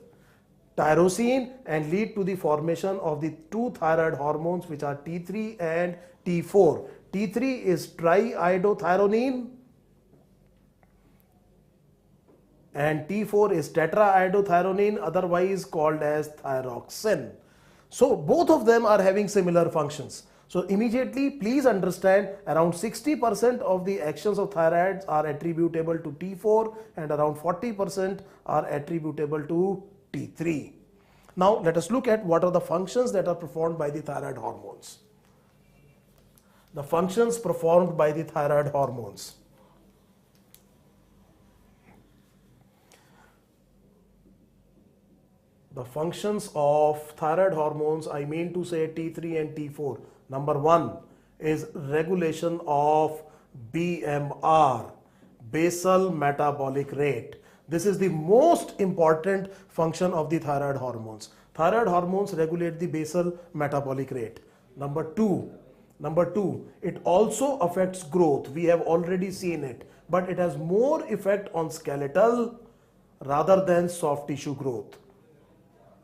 [SPEAKER 1] tyrosine and lead to the formation of the two thyroid hormones, which are T3 and T4. T3 is triiodothyronine and T4 is tetraiodothyronine, otherwise called as thyroxine. So both of them are having similar functions. So immediately please understand, around 60% of the actions of thyroids are attributable to T4 and around 40% are attributable to T3. Now let us look at what are the functions that are performed by the thyroid hormones. The functions performed by the thyroid hormones. The functions of thyroid hormones, I mean to say T3 and T4. Number one is regulation of BMR, basal metabolic rate. This is the most important function of the thyroid hormones. Thyroid hormones regulate the basal metabolic rate. Number two, it also affects growth. We have already seen it, but it has more effect on skeletal rather than soft tissue growth.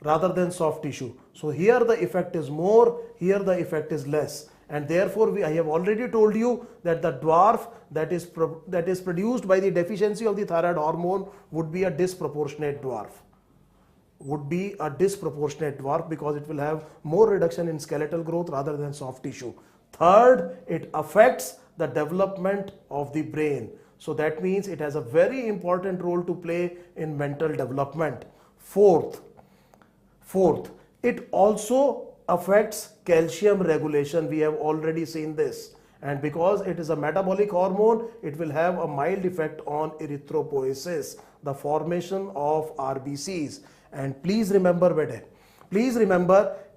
[SPEAKER 1] So here the effect is more, here the effect is less, and therefore I have already told you that the dwarf that is produced by the deficiency of the thyroid hormone would be a disproportionate dwarf. Because it will have more reduction in skeletal growth rather than soft tissue. Third, it affects the development of the brain. So that means it has a very important role to play in mental development. Fourth, it also affects calcium regulation. We have already seen this. And because it is a metabolic hormone, it will have a mild effect on erythropoiesis, the formation of RBCs. And please remember,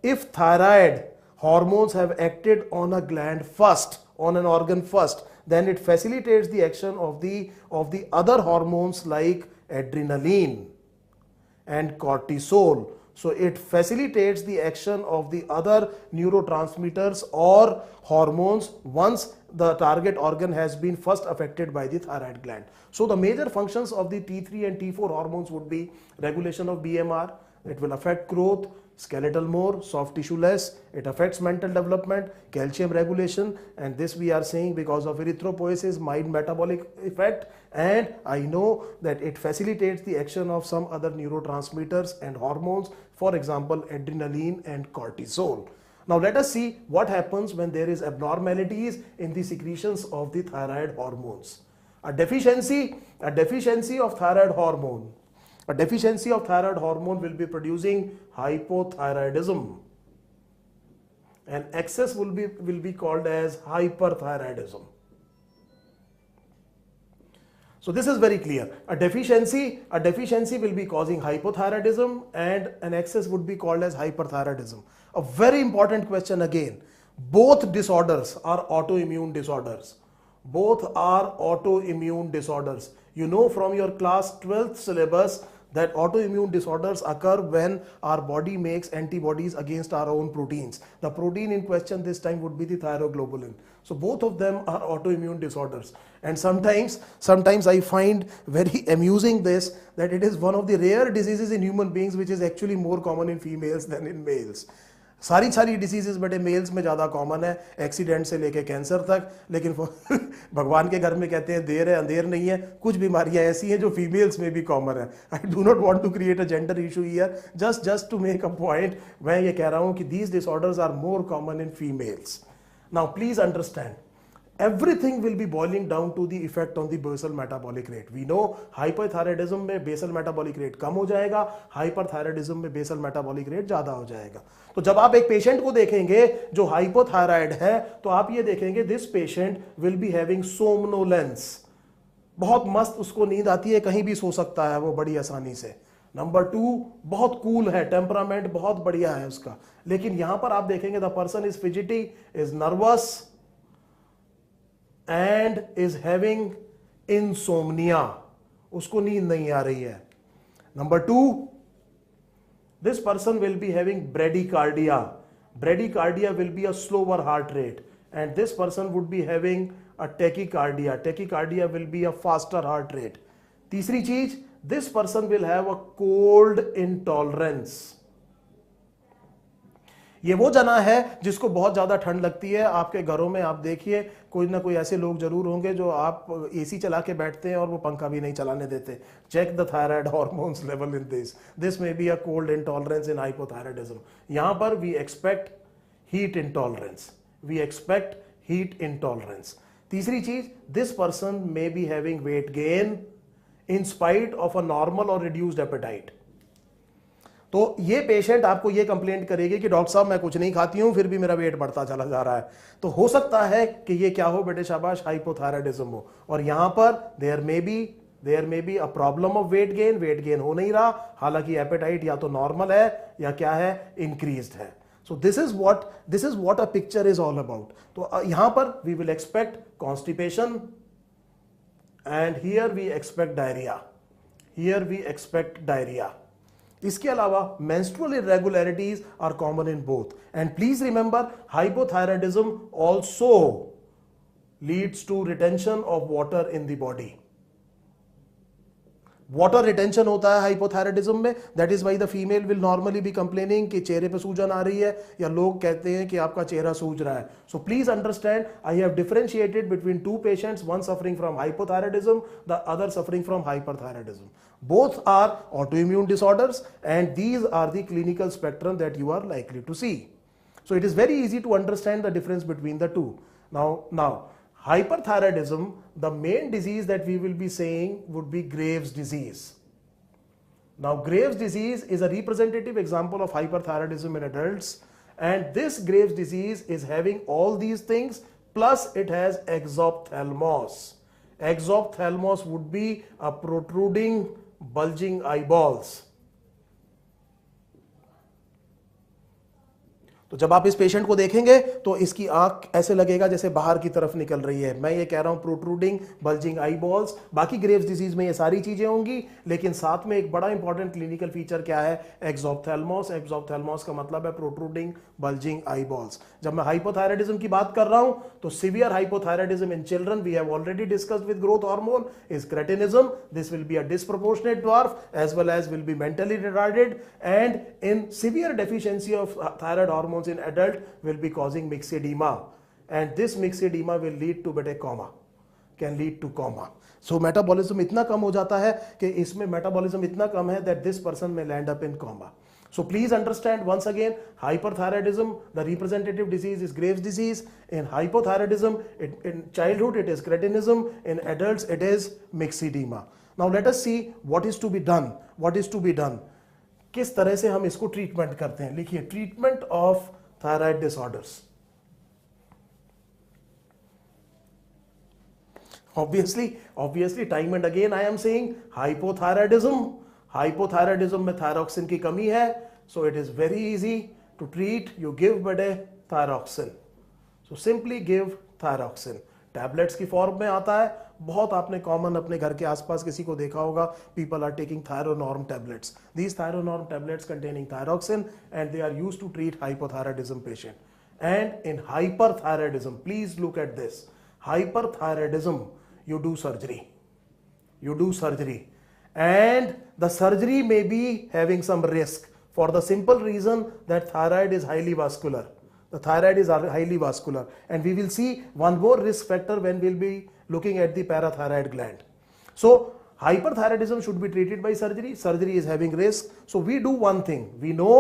[SPEAKER 1] if thyroid hormones have acted on a gland first, on an organ first, then it facilitates the action of the other hormones like adrenaline and cortisol. So it facilitates the action of the other neurotransmitters or hormones once the target organ has been first affected by the thyroid gland. So the major functions of the T3 and T4 hormones would be regulation of BMR. It will affect growth, skeletal more, soft tissue less. It affects mental development, calcium regulation, and this we are saying because of erythropoiesis, mild metabolic effect, and I know that it facilitates the action of some other neurotransmitters and hormones, for example adrenaline and cortisol. Now let us see what happens when there is abnormalities in the secretions of the thyroid hormones. A deficiency of thyroid hormone. A deficiency of thyroid hormone will be producing hypothyroidism, and excess will be called as hyperthyroidism. So this is very clear. A deficiency will be causing hypothyroidism, and an excess would be called as hyperthyroidism. A very important question again. Both disorders are autoimmune disorders. You know from your class 12th syllabus that autoimmune disorders occur when our body makes antibodies against our own proteins. The protein in question this time would be the thyroglobulin. So both of them are autoimmune disorders. And sometimes I find very amusing this, that it is one of the rare diseases in human beings which is actually more common in females than in males. सारी diseases बेटे mails में ज़्यादा common है, accident से लेके cancer तक, लेकिन भगवान के घर में कहते हैं देर है अंधेर नहीं है, कुछ बीमारियां ऐसी हैं जो फीमेल्स में भी कॉमन है. I do not want to create a gender issue here, just to make a point. मैं ये कह रहा हूँ कि these disorders are more common in females. Now please understand, everything will be boiling down to the effect on the basal metabolic rate. We know hypothyroidism में basal metabolic rate कम हो जाएगा, hyperthyroidism में basal metabolic rate ज़्यादा हो जाएगा. तो जब आप एक पेशेंट को देखेंगे जो हाइपोथायराइड है, तो आप ये देखेंगे this patient will be having somnolence. बहुत मस्त उसको नींद आती है, कहीं भी सो सकता है वो बड़ी आसानी से. नंबर 2, बहुत कूल है, टेम्परामेंट बहुत बढ़िया है उसका. लेकिन यहां पर आप देखेंगे the person is fidgety, is nervous and is having insomnia. उसको नींद नहीं आ रही है. Number 2, this person will be having bradycardia. Bradycardia will be a slower heart rate, and this person would be having a tachycardia. Tachycardia will be a faster heart rate. तीसरी चीज, this person will have a cold intolerance. ये वो जना है जिसको बहुत ज्यादा ठंड लगती है. आपके घरों में आप देखिए कोई ना कोई ऐसे लोग जरूर होंगे जो आप एसी चला के बैठते हैं और वो पंखा भी नहीं चलाने देते. Check the thyroid hormones level in this may be a cold intolerance in hypothyroidism. यहां पर वी एक्सपेक्ट हीट इंटॉलरेंस. तीसरी चीज, this person may be having weight gain in spite of a normal और रिड्यूस्ड एपेटाइट. तो ये patient आपको ये complaint करेगी कि डॉक्टर साहब मैं कुछ नहीं खाती हूं फिर भी मेरा वेट बढ़ता चला जा रहा है। तो हो सकता है कि ये क्या हो बेटे शाबाश, हाइपोथायराइडिज्म हो। और यहां पर there may be a problem of weight gain हो नहीं रहा, हालांकि एपेटाइट या तो नॉर्मल है या क्या है, इंक्रीज्ड है। So this is what a picture is all about. तो यहां पर we will expect constipation and here we expect diarrhea. Here we expect diarrhea. इसके अलावा menstrual irregularities are common in both. And please remember, hypothyroidism also leads to retention of water in the body. Water retention होता है hypothyroidism में, that is why the female will normally B complaining कि चेहरे पे सूजन आ रही है, या लोग कहते हैं कि आपका चेहरा सूज रहा है। So please understand, I have differentiated between two patients, one suffering from hypothyroidism, the other suffering from hyperthyroidism. Both are autoimmune disorders and these are the clinical spectrum that you are likely to see. So it is very easy to understand the difference between the two. Now hyperthyroidism, the main disease that we will be saying would be Graves' disease. Now Graves' disease is a representative example of hyperthyroidism in adults, and this Graves' disease is having all these things plus it has exophthalmos. Exophthalmos would be a protruding, bulging eyeballs. तो जब आप इस patient को देखेंगे तो इसकी आंख ऐसे लगेगा जैसे बाहर की तरफ निकल रही है। मैं ये कह रहा हूं प्रोट्रूडिंग बल्जिंग आई बॉल्स। बाकी ग्रेव्स डिजीज में ये सारी चीजें होंगी, लेकिन साथ में एक बड़ा इंपॉर्टेंट क्लिनिकल फीचर क्या है, एक्सोप्थेल्मोस। एक्सोप्थेल्मोस का मतलब है प्रोट्रूडिंग बल्जिंग आई बॉल्स। जब मैं हाइपोथायराइडिज्म की बात कर रहा हूं तो severe hypothyroidism in children we have already discussed with growth hormone is cretinism. This will be a disproportionate dwarf as well as will be mentally retarded, and in severe deficiency of thyroid hormone in adult will be causing myxedema, and this myxedema will lead to coma, can lead to coma. So metabolism इतना कम हो जाता है कि इसमें metabolism इतना कम है that this person may land up in coma. So please understand once again, hyperthyroidism, the representative disease is Graves' disease. In hypothyroidism, in childhood it is cretinism, in adults it is myxedema. Now let us see what is to be done. What is to be done? किस तरह से हम इसको treatment करते हैं। लिखिए, treatment of thyroid disorders. Obviously time and again I am saying hypothyroidism में thyroxine की कमी है, so it is very easy to treat. You give बड़े thyroxine, so simply give thyroxine. Tablets की फॉर्म में आता है, बहुत आपने कॉमन अपने घर के आसपास किसी को देखा होगा, people are taking Thyronorm tablets. These Thyronorm tablets containing thyroxine and they are used to treat hypothyroidism patient. And in hyperthyroidism, please look at this, hyperthyroidism you do surgery, and the surgery may be having some risk for the simple reason that thyroid is highly vascular. The thyroid is highly vascular, and we will see one more risk factor when we'll be looking at the parathyroid gland. So hyperthyroidism should be treated by surgery. Surgery is having risk, so we do one thing. We know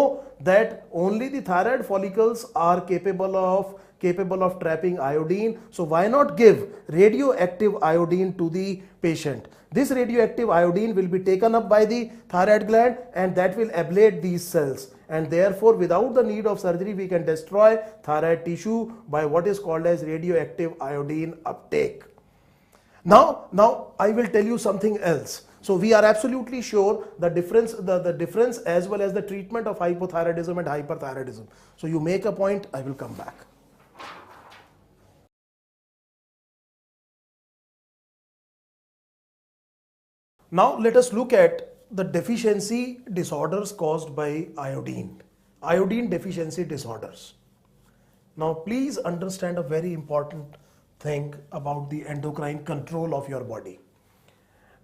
[SPEAKER 1] that only the thyroid follicles are capable of trapping iodine, so why not give radioactive iodine to the patient. This radioactive iodine will be taken up by the thyroid gland and that will ablate these cells, and therefore without the need of surgery we can destroy thyroid tissue by what is called as radioactive iodine uptake. Now I will tell you something else. So we are absolutely sure the difference as well as the treatment of hypothyroidism and hyperthyroidism. So you make a point, I will come back. Now let us look at the deficiency disorders caused by iodine deficiency disorders. Now please understand a very important thing about the endocrine control of your body.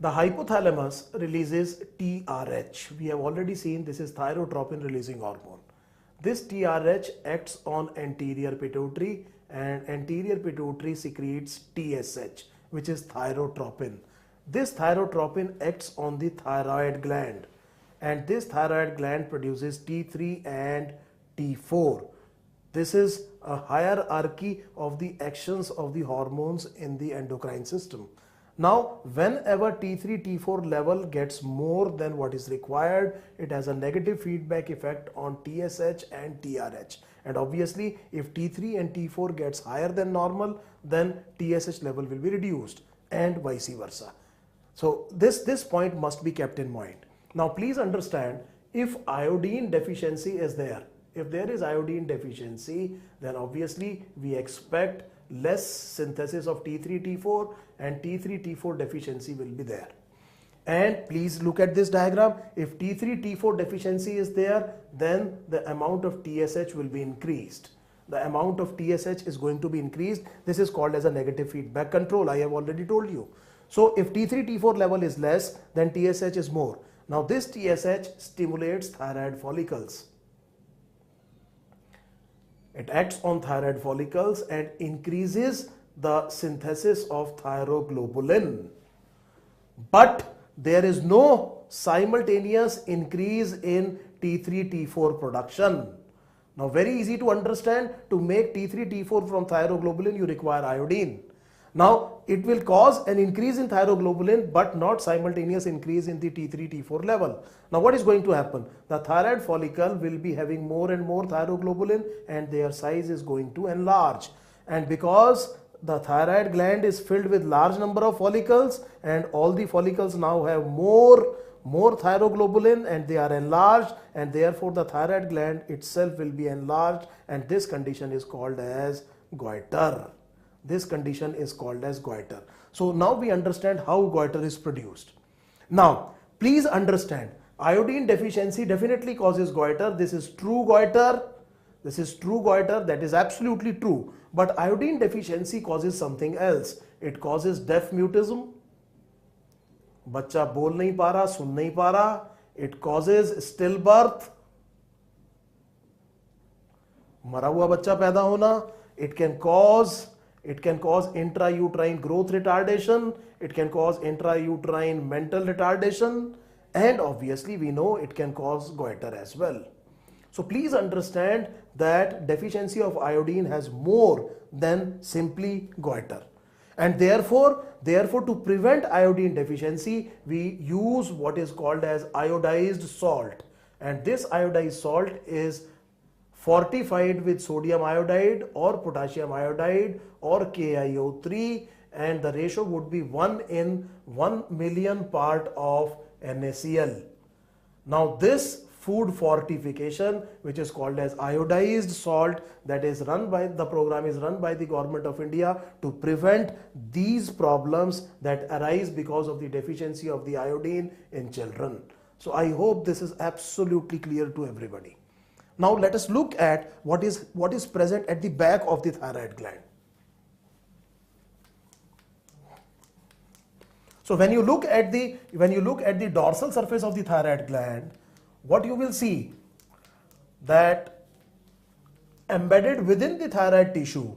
[SPEAKER 1] The hypothalamus releases TRH. We have already seen this is thyrotropin releasing hormone. This TRH acts on anterior pituitary, and anterior pituitary secretes TSH, which is thyrotropin. This thyrotropin acts on the thyroid gland, and this thyroid gland produces T3 and T4. This is a hierarchy of the actions of the hormones in the endocrine system. Now, whenever T3, T4 level gets more than what is required, it has a negative feedback effect on TSH and TRH. And obviously, if T3 and T4 gets higher than normal, then TSH level will be reduced and vice versa. So this point must be kept in mind. Now, please understand, if iodine deficiency is there, if there is iodine deficiency, then obviously we expect less synthesis of T3, T4, and T3, T4 deficiency will be there. And please look at this diagram. If T3, T4 deficiency is there, then the amount of TSH will be increased. The amount of TSH is going to be increased. This is called as a negative feedback control. I have already told you. So if T3, T4 level is less, then TSH is more. Now this TSH stimulates thyroid follicles. It acts on thyroid follicles and increases the synthesis of thyroglobulin. But there is no simultaneous increase in T3, T4 production. Now, very easy to understand, to make T3, T4 from thyroglobulin, you require iodine. Now, it will cause an increase in thyroglobulin, but not simultaneous increase in the T3, T4 level. Now, what is going to happen? The thyroid follicle will be having more and more thyroglobulin, and their size is going to enlarge. And because the thyroid gland is filled with large number of follicles, and all the follicles now have more thyroglobulin, and they are enlarged, and therefore the thyroid gland itself will be enlarged, and this condition is called as goiter. This condition is called as goiter. So now we understand how goiter is produced. Now, please understand, iodine deficiency definitely causes goiter. This is true goiter. This is true goiter. That is absolutely true. But iodine deficiency causes something else. It causes deaf mutism. बच्चा बोल नहीं पा रहा, सुन नहीं पा रहा. It causes stillbirth. मरा हुआ बच्चा पैदा होना. It can cause intrauterine growth retardation. It can cause intrauterine mental retardation. And obviously we know it can cause goiter as well. So please understand that deficiency of iodine has more than simply goiter. And therefore to prevent iodine deficiency, we use what is called as iodized salt. And this iodized salt is fortified with sodium iodide or potassium iodide or KiO3, and the ratio would be 1 in 1 million part of NaCl. Now this food fortification, which is called as iodized salt, that is run by, the program is run by the government of India to prevent these problems that arise because of the deficiency of the iodine in children. So I hope this is absolutely clear to everybody. Now let us look at what is present at the back of the thyroid gland. So when you look at the dorsal surface of the thyroid gland, what you will see, that embedded within the thyroid tissue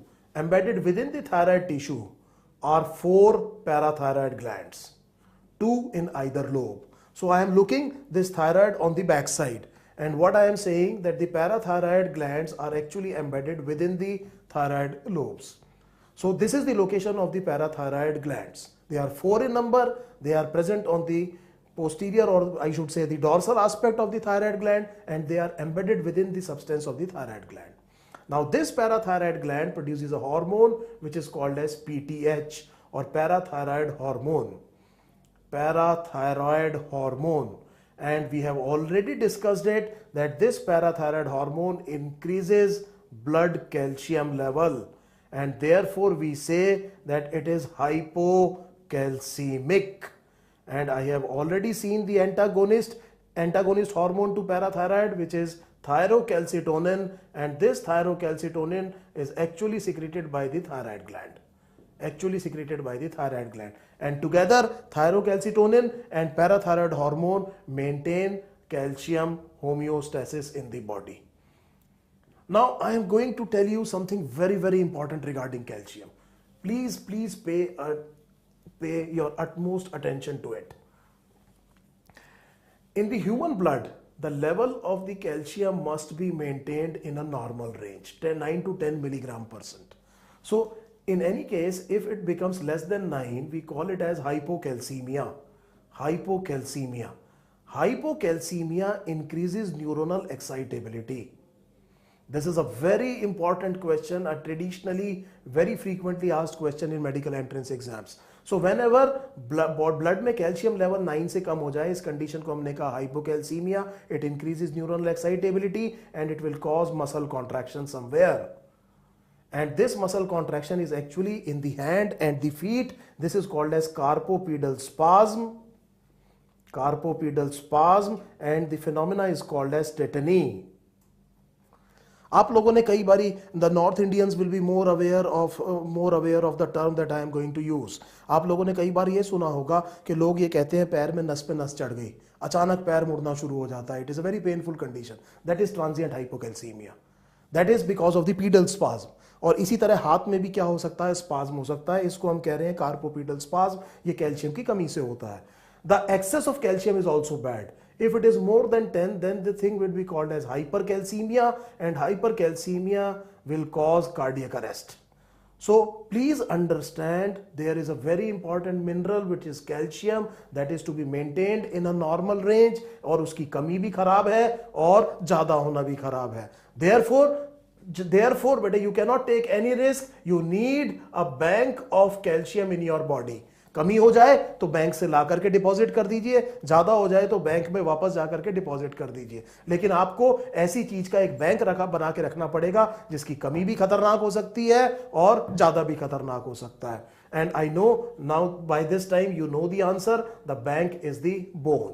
[SPEAKER 1] are 4 parathyroid glands, 2 in either lobe. So I am looking this thyroid on the back side, and what I am saying, that the parathyroid glands are actually embedded within the thyroid lobes. So this is the location of the parathyroid glands. They are 4 in number. They are present on the posterior, or I should say the dorsal aspect of the thyroid gland, and they are embedded within the substance of the thyroid gland. Now this parathyroid gland produces a hormone which is called as PTH, or parathyroid hormone. Parathyroid hormone. And we have already discussed it, that this parathyroid hormone increases blood calcium level, and therefore we say that it is hypocalcemic. And I have already seen the antagonist hormone to parathyroid, which is thyrocalcitonin, and this thyrocalcitonin is actually secreted by the thyroid gland. And together thyrocalcitonin and parathyroid hormone maintain calcium homeostasis in the body. Now I am going to tell you something very, very important regarding calcium. Please pay your utmost attention to it. In the human blood, the level of the calcium must be maintained in a normal range, 9 to 10 milligram %. So In any case, if it becomes less than 9, we call it as hypocalcemia. Hypocalcemia. Hypocalcemia increases neuronal excitability. This is a very important question, a traditionally very frequently asked question in medical entrance exams. So whenever blood में calcium level 9 से कम हो जाए, इस condition को हमने कहा hypocalcemia, it increases neuronal excitability and it will cause muscle contraction somewhere. And this muscle contraction is actually in the hand and the feet. This is called as carpopedal spasm. Carpopedal spasm, and the phenomena is called as tetany. आप लोगों ने कई बारी the North Indians will be more aware of the term that I am going to use. आप लोगों ने कई बार ये सुना होगा कि लोग ये कहते हैं पैर में नस पे नस चढ़ गई, अचानक पैर मुड़ना शुरू हो जाता है. It is a very painful condition. That is transient hypocalcemia. That is because of the pedal spasm. और इसी तरह हाथ में भी क्या हो सकता है, स्पाज्म हो सकता है. इसको हम कह रहे हैं कार्पोपीडल स्पाज्म. ये कैल्शियम की कमी से होता है. The excess of calcium is also bad. If it is more than 10, then the thing will be called as hypercalcemia, and hypercalcemia will cause cardiac arrest. So please understand, there is a very important mineral which is calcium that is to be maintained in a normal range, और उसकी कमी भी खराब है और ज्यादा होना भी खराब है. Therefore, बेटा, you cannot take any risk. You need a bank of calcium in your body. कमी हो जाए तो बैंक से ला करके डिपॉजिट कर दीजिए, ज्यादा हो जाए तो बैंक में वापस जाकर के डिपॉजिट कर दीजिए. लेकिन आपको ऐसी चीज का एक बैंक बना के रखना पड़ेगा जिसकी कमी भी खतरनाक हो सकती है और ज्यादा भी खतरनाक हो सकता है. And I know now by this time you know the answer. The bank is the bone.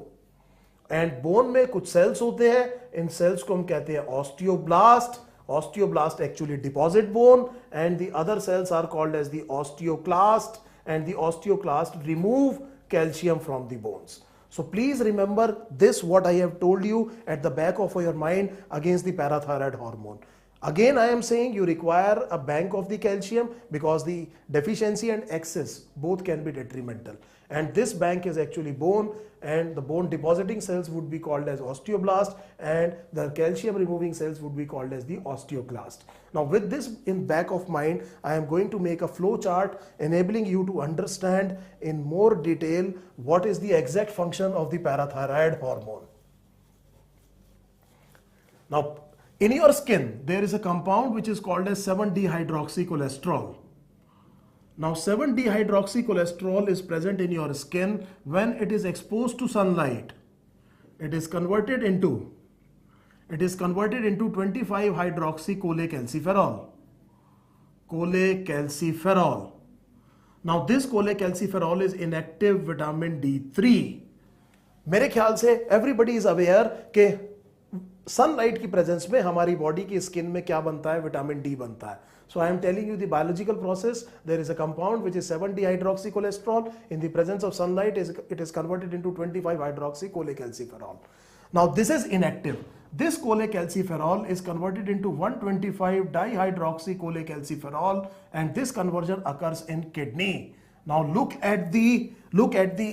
[SPEAKER 1] And bone में कुछ सेल्स होते हैं. इन सेल्स को हम कहते हैं osteoblast. Osteoblast actually deposit bone, and the other cells are called as the osteoclast, and the osteoclast remove calcium from the bones. So please remember this, what I have told you at the back of your mind against the parathyroid hormone. Again, I am saying you require a bank of the calcium because the deficiency and excess both can be detrimental. And this bank is actually bone, and the bone depositing cells would be called as osteoblast, and the calcium removing cells would be called as the osteoclast. Now with this in back of mind, I am going to make a flow chart enabling you to understand in more detail what is the exact function of the parathyroid hormone. Now in your skin, there is a compound which is called as 7-dehydroxycholesterol. Now 7-dehydroxycholesterol is present in your skin when it is exposed to sunlight. It is converted into 25-hydroxycholecalciferol. Cholecalciferol. Now this cholecalciferol is inactive vitamin D3. मेरे ख्याल से everybody is aware कि sunlight की presence में हमारी body की skin में क्या बनता है, विटामिन डी बनता है. So I am telling you the biological process. There is a compound which is 7-dehydroxycholesterol. In the presence of sunlight, it is converted into 25-hydroxycholecalciferol. Now this is inactive. This cholecalciferol is converted into 125-dihydroxycholecalciferol, and this conversion occurs in kidney. Now look at the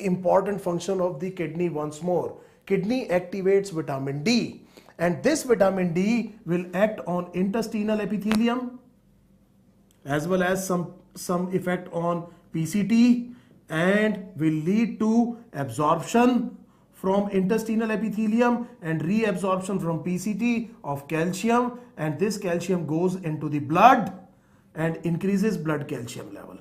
[SPEAKER 1] important function of the kidney once more. Kidney activates vitamin D, and this vitamin D will act on intestinal epithelium as well as some effect on PCT, and will lead to absorption from intestinal epithelium and reabsorption from PCT of calcium, and this calcium goes into the blood and increases blood calcium level.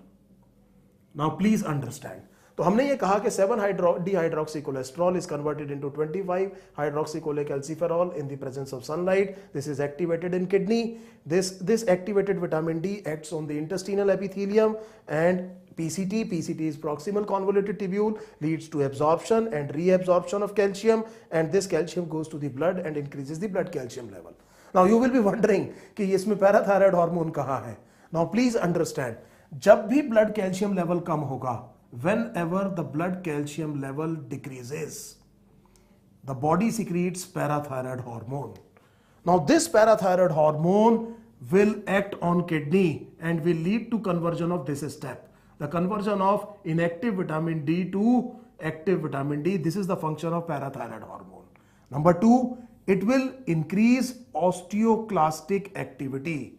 [SPEAKER 1] Now please understand. तो हमने ये कहा कि 7-dehydroxycholesterol is converted into 25-hydroxycholecalciferol in the presence of sunlight. This is activated in kidney. This activated vitamin D acts on the intestinal epithelium and PCT. PCT is proximal convoluted tubule, leads to absorption and reabsorption of calcium, and this calcium goes to the blood and increases the blood calcium level. Now you will be wondering कि इसमें parathyroid hormone कहाँ है? Now please understand, जब भी blood calcium level कम होगा, whenever the blood calcium level decreases, the body secretes parathyroid hormone. Now this parathyroid hormone will act on kidney and will lead to conversion of this step, the conversion of inactive vitamin D to active vitamin D. This is the function of parathyroid hormone. Number 2, it will increase osteoclastic activity.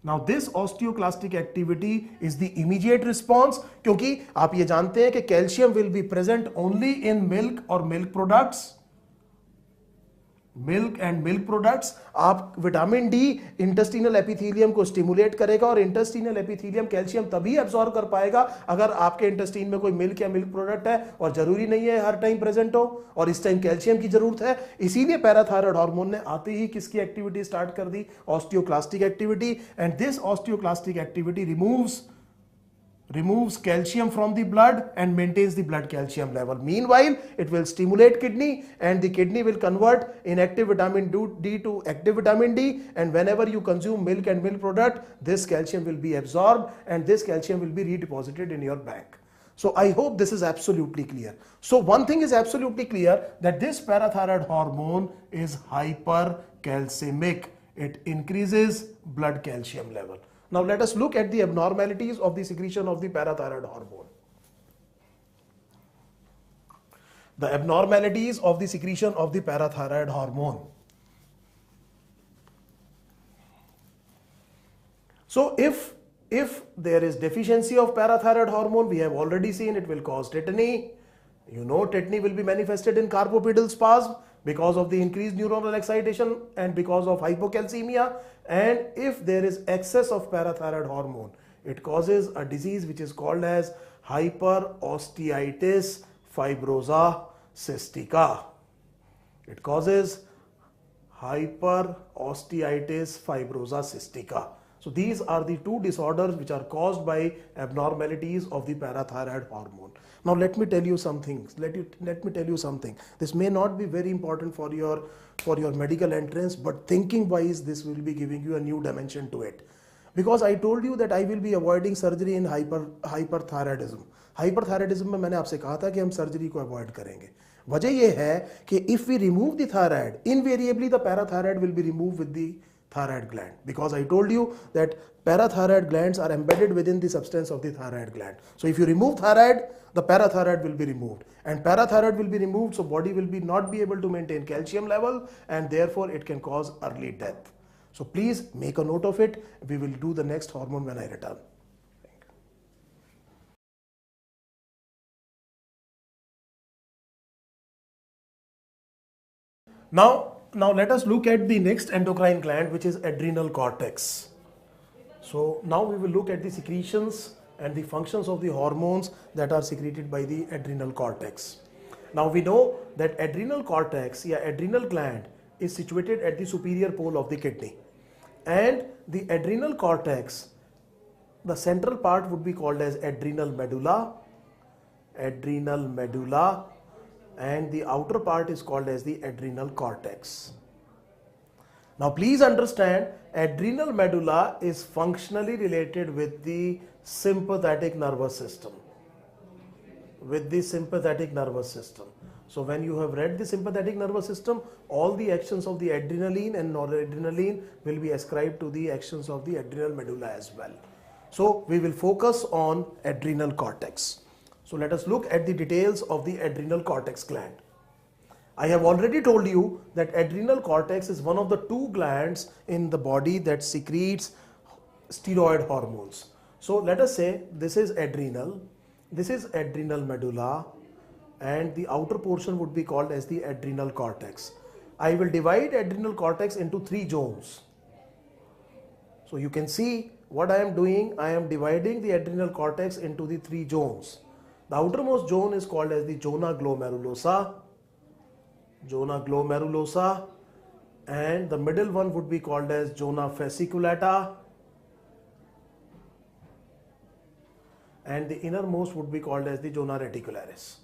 [SPEAKER 1] Now this osteoclastic activity is the immediate response, क्योंकि आप ये जानते हैं कि calcium will be present only in milk or milk products. Milk and milk products. आप vitamin D intestinal epithelium को stimulate करेगा और इंटेस्टिनल एपिथेलियम कैल्शियम तभी एब्जॉर्ब कर पाएगा अगर आपके इंटेस्टाइन में कोई मिल्क या मिल्क प्रोडक्ट है, और जरूरी नहीं है हर टाइम प्रेजेंट हो, और इस टाइम कैल्शियम की जरूरत है. इसीलिए पैराथायराइड हार्मोन ने आते ही किसकी एक्टिविटी स्टार्ट कर दी? Osteoclastic activity. And this osteoclastic activity removes calcium from the blood and maintains the blood calcium level. Meanwhile, it will stimulate kidney, and the kidney will convert inactive vitamin D to active vitamin D, and whenever you consume milk and milk product, this calcium will be absorbed and this calcium will be redeposited in your bank. So I hope this is absolutely clear. So one thing is absolutely clear, that this parathyroid hormone is hypercalcemic. It increases blood calcium level. Now let us look at the abnormalities of the secretion of the parathyroid hormone. The abnormalities of the secretion of the parathyroid hormone. So if there is deficiency of parathyroid hormone, we have already seen it will cause tetany. You know, tetany will be manifested in carpopedal spasm because of the increased neuronal excitation and because of hypocalcemia. And if there is excess of parathyroid hormone, it causes a disease which is called as hyperosteoitis fibrosa cystica. It causes hyperosteoitis fibrosa cystica. So these are the two disorders which are caused by abnormalities of the parathyroid hormone. Now let me tell you something. Let me tell you something. This may not be very important for your medical entrance, but thinking wise, this will be giving you a new dimension to it. Because I told you that I will be avoiding surgery in hyperthyroidism. Hyperthyroidism में मैंने आपसे कहा था कि हम surgery को avoid करेंगे. वजह यह है कि if we remove the thyroid, invariably the parathyroid will be removed with the thyroid gland, because I told you that parathyroid glands are embedded within the substance of the thyroid gland. So if you remove thyroid, the parathyroid will be removed, and parathyroid will be removed, so body will not be able to maintain calcium level, and therefore it can cause early death. So please make a note of it. We will do the next hormone when I return. Now let us look at the next endocrine gland, which is adrenal cortex. So now we will look at the secretions and the functions of the hormones that are secreted by the adrenal cortex. Now we know that adrenal cortex, adrenal gland, is situated at the superior pole of the kidney, and the adrenal cortex, the central part would be called as adrenal medulla, and the outer part is called as the adrenal cortex. Now please understand, adrenal medulla is functionally related with the sympathetic nervous system. So when you have read the sympathetic nervous system, all the actions of the adrenaline and noradrenaline will be ascribed to the actions of the adrenal medulla as well. So we will focus on adrenal cortex. So let us look at the details of the adrenal cortex gland. I have already told you that adrenal cortex is one of the two glands in the body that secretes steroid hormones. So let us say this is adrenal medulla, and the outer portion would be called as the adrenal cortex. I will divide adrenal cortex into three zones. So you can see what I am doing. I am dividing the adrenal cortex into the three zones. The outermost zone is called as the zona glomerulosa, and the middle one would be called as zona fasciculata, and the innermost would be called as the zona reticularis.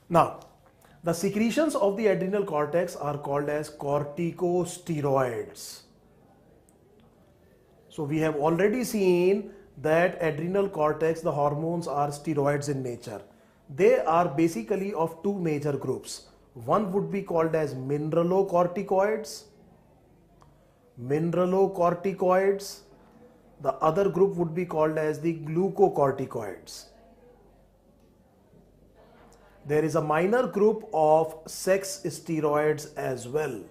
[SPEAKER 1] Now, the secretions of the adrenal cortex are called as corticosteroids. So we have already seen that adrenal cortex, the hormones are steroids in nature. They are basically of two major groups. One would be called as mineralocorticoids. The other group would be called as the glucocorticoids. There is a minor group of sex steroids as well.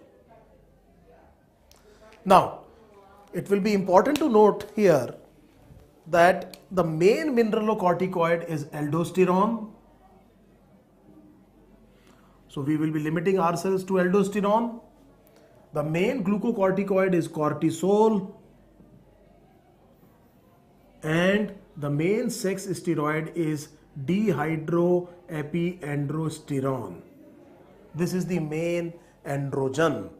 [SPEAKER 1] Now, it will be important to note here that the main mineralocorticoid is aldosterone. So we will be limiting ourselves to aldosterone. The main glucocorticoid is cortisol, and the main sex steroid is dehydroepiandrosterone. This is the main androgen.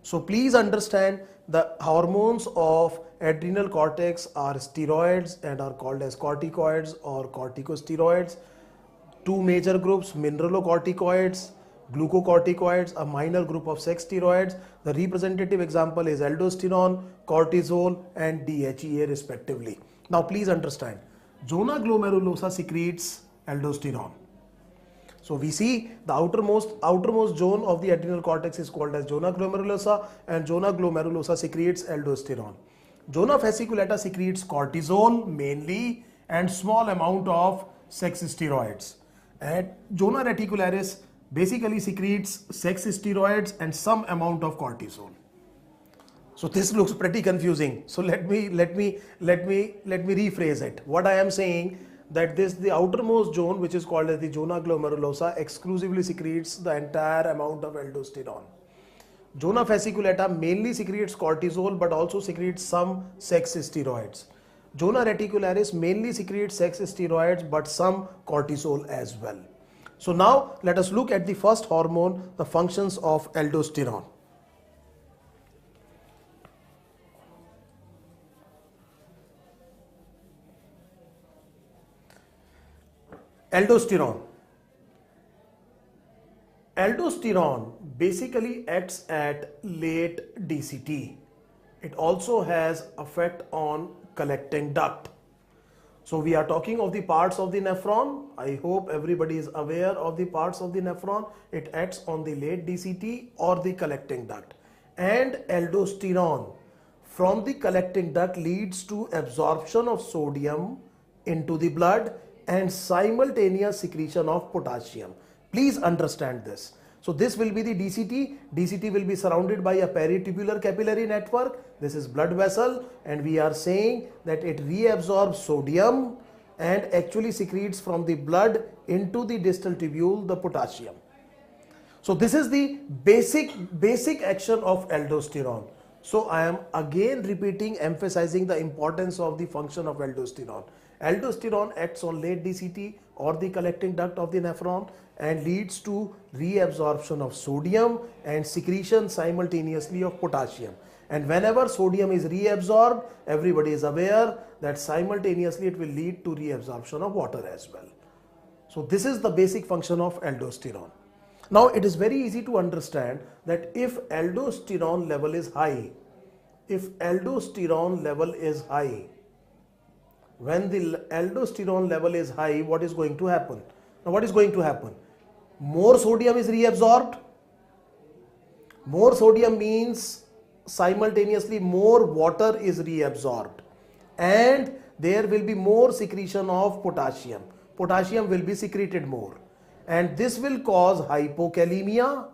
[SPEAKER 1] So please understand the hormones of adrenal cortex are steroids and are called as corticoids or corticosteroids. Two major groups, mineralocorticoids, glucocorticoids, a minor group of sex steroids. The representative example is aldosterone, cortisol and DHEA respectively. Now please understand, zona glomerulosa secretes aldosterone. So we see the outermost zone of the adrenal cortex is called as zona glomerulosa, and zona glomerulosa secretes aldosterone. Zona fasciculata secretes cortisol mainly and small amount of sex steroids. And zona reticularis basically secretes sex steroids and some amount of cortisol. So this looks pretty confusing. So let me rephrase it. What I am saying, that the outermost zone, which is called as the zona glomerulosa, exclusively secretes the entire amount of aldosterone. Zona fasciculata mainly secretes cortisol but also secretes some sex steroids. Zona reticularis mainly secretes sex steroids but some cortisol as well. So now let us look at the first hormone, the functions of aldosterone. Aldosterone. Aldosterone basically acts at late DCT. It also has effect on collecting duct. So we are talking of the parts of the nephron. I hope everybody is aware of the parts of the nephron. It acts on the late DCT or the collecting duct. And aldosterone from the collecting duct leads to absorption of sodium into the blood and simultaneous secretion of potassium. Please understand this. So this will be the DCT. DCT will be surrounded by a peritubular capillary network. This is blood vessel, and we are saying that it reabsorbs sodium and actually secretes from the blood into the distal tubule the potassium. So this is the basic action of aldosterone. So I am again repeating, emphasizing the importance of the function of aldosterone. Aldosterone acts on late DCT or the collecting duct of the nephron and leads to reabsorption of sodium and secretion simultaneously of potassium. And whenever sodium is reabsorbed, everybody is aware that simultaneously it will lead to reabsorption of water as well. So this is the basic function of aldosterone. Now it is very easy to understand that if aldosterone level is high, when the aldosterone level is high, what is going to happen? Now what is going to happen? More sodium is reabsorbed. More sodium means simultaneously more water is reabsorbed, and there will be more secretion of potassium. Potassium will be secreted more, and this will cause hypokalemia.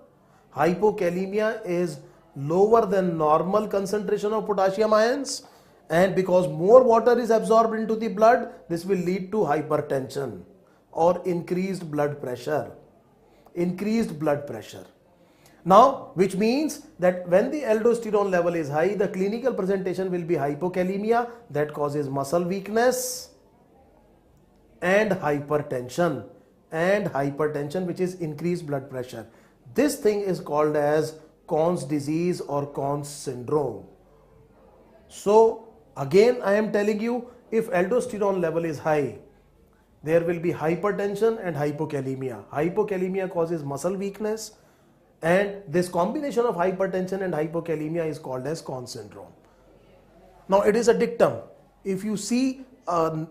[SPEAKER 1] Hypokalemia is lower than normal concentration of potassium ions, and because more water is absorbed into the blood, this will lead to hypertension or increased blood pressure. Now, which means that when the aldosterone level is high, the clinical presentation will be hypokalemia that causes muscle weakness and hypertension, which is increased blood pressure. This thing is called as Conn's disease or Conn's syndrome. So again I am telling you, if aldosterone level is high, there will be hypertension and hypokalemia. Hypokalemia causes muscle weakness, and this combination of hypertension and hypokalemia is called as Conn's syndrome. Now it is a dictum. If you see a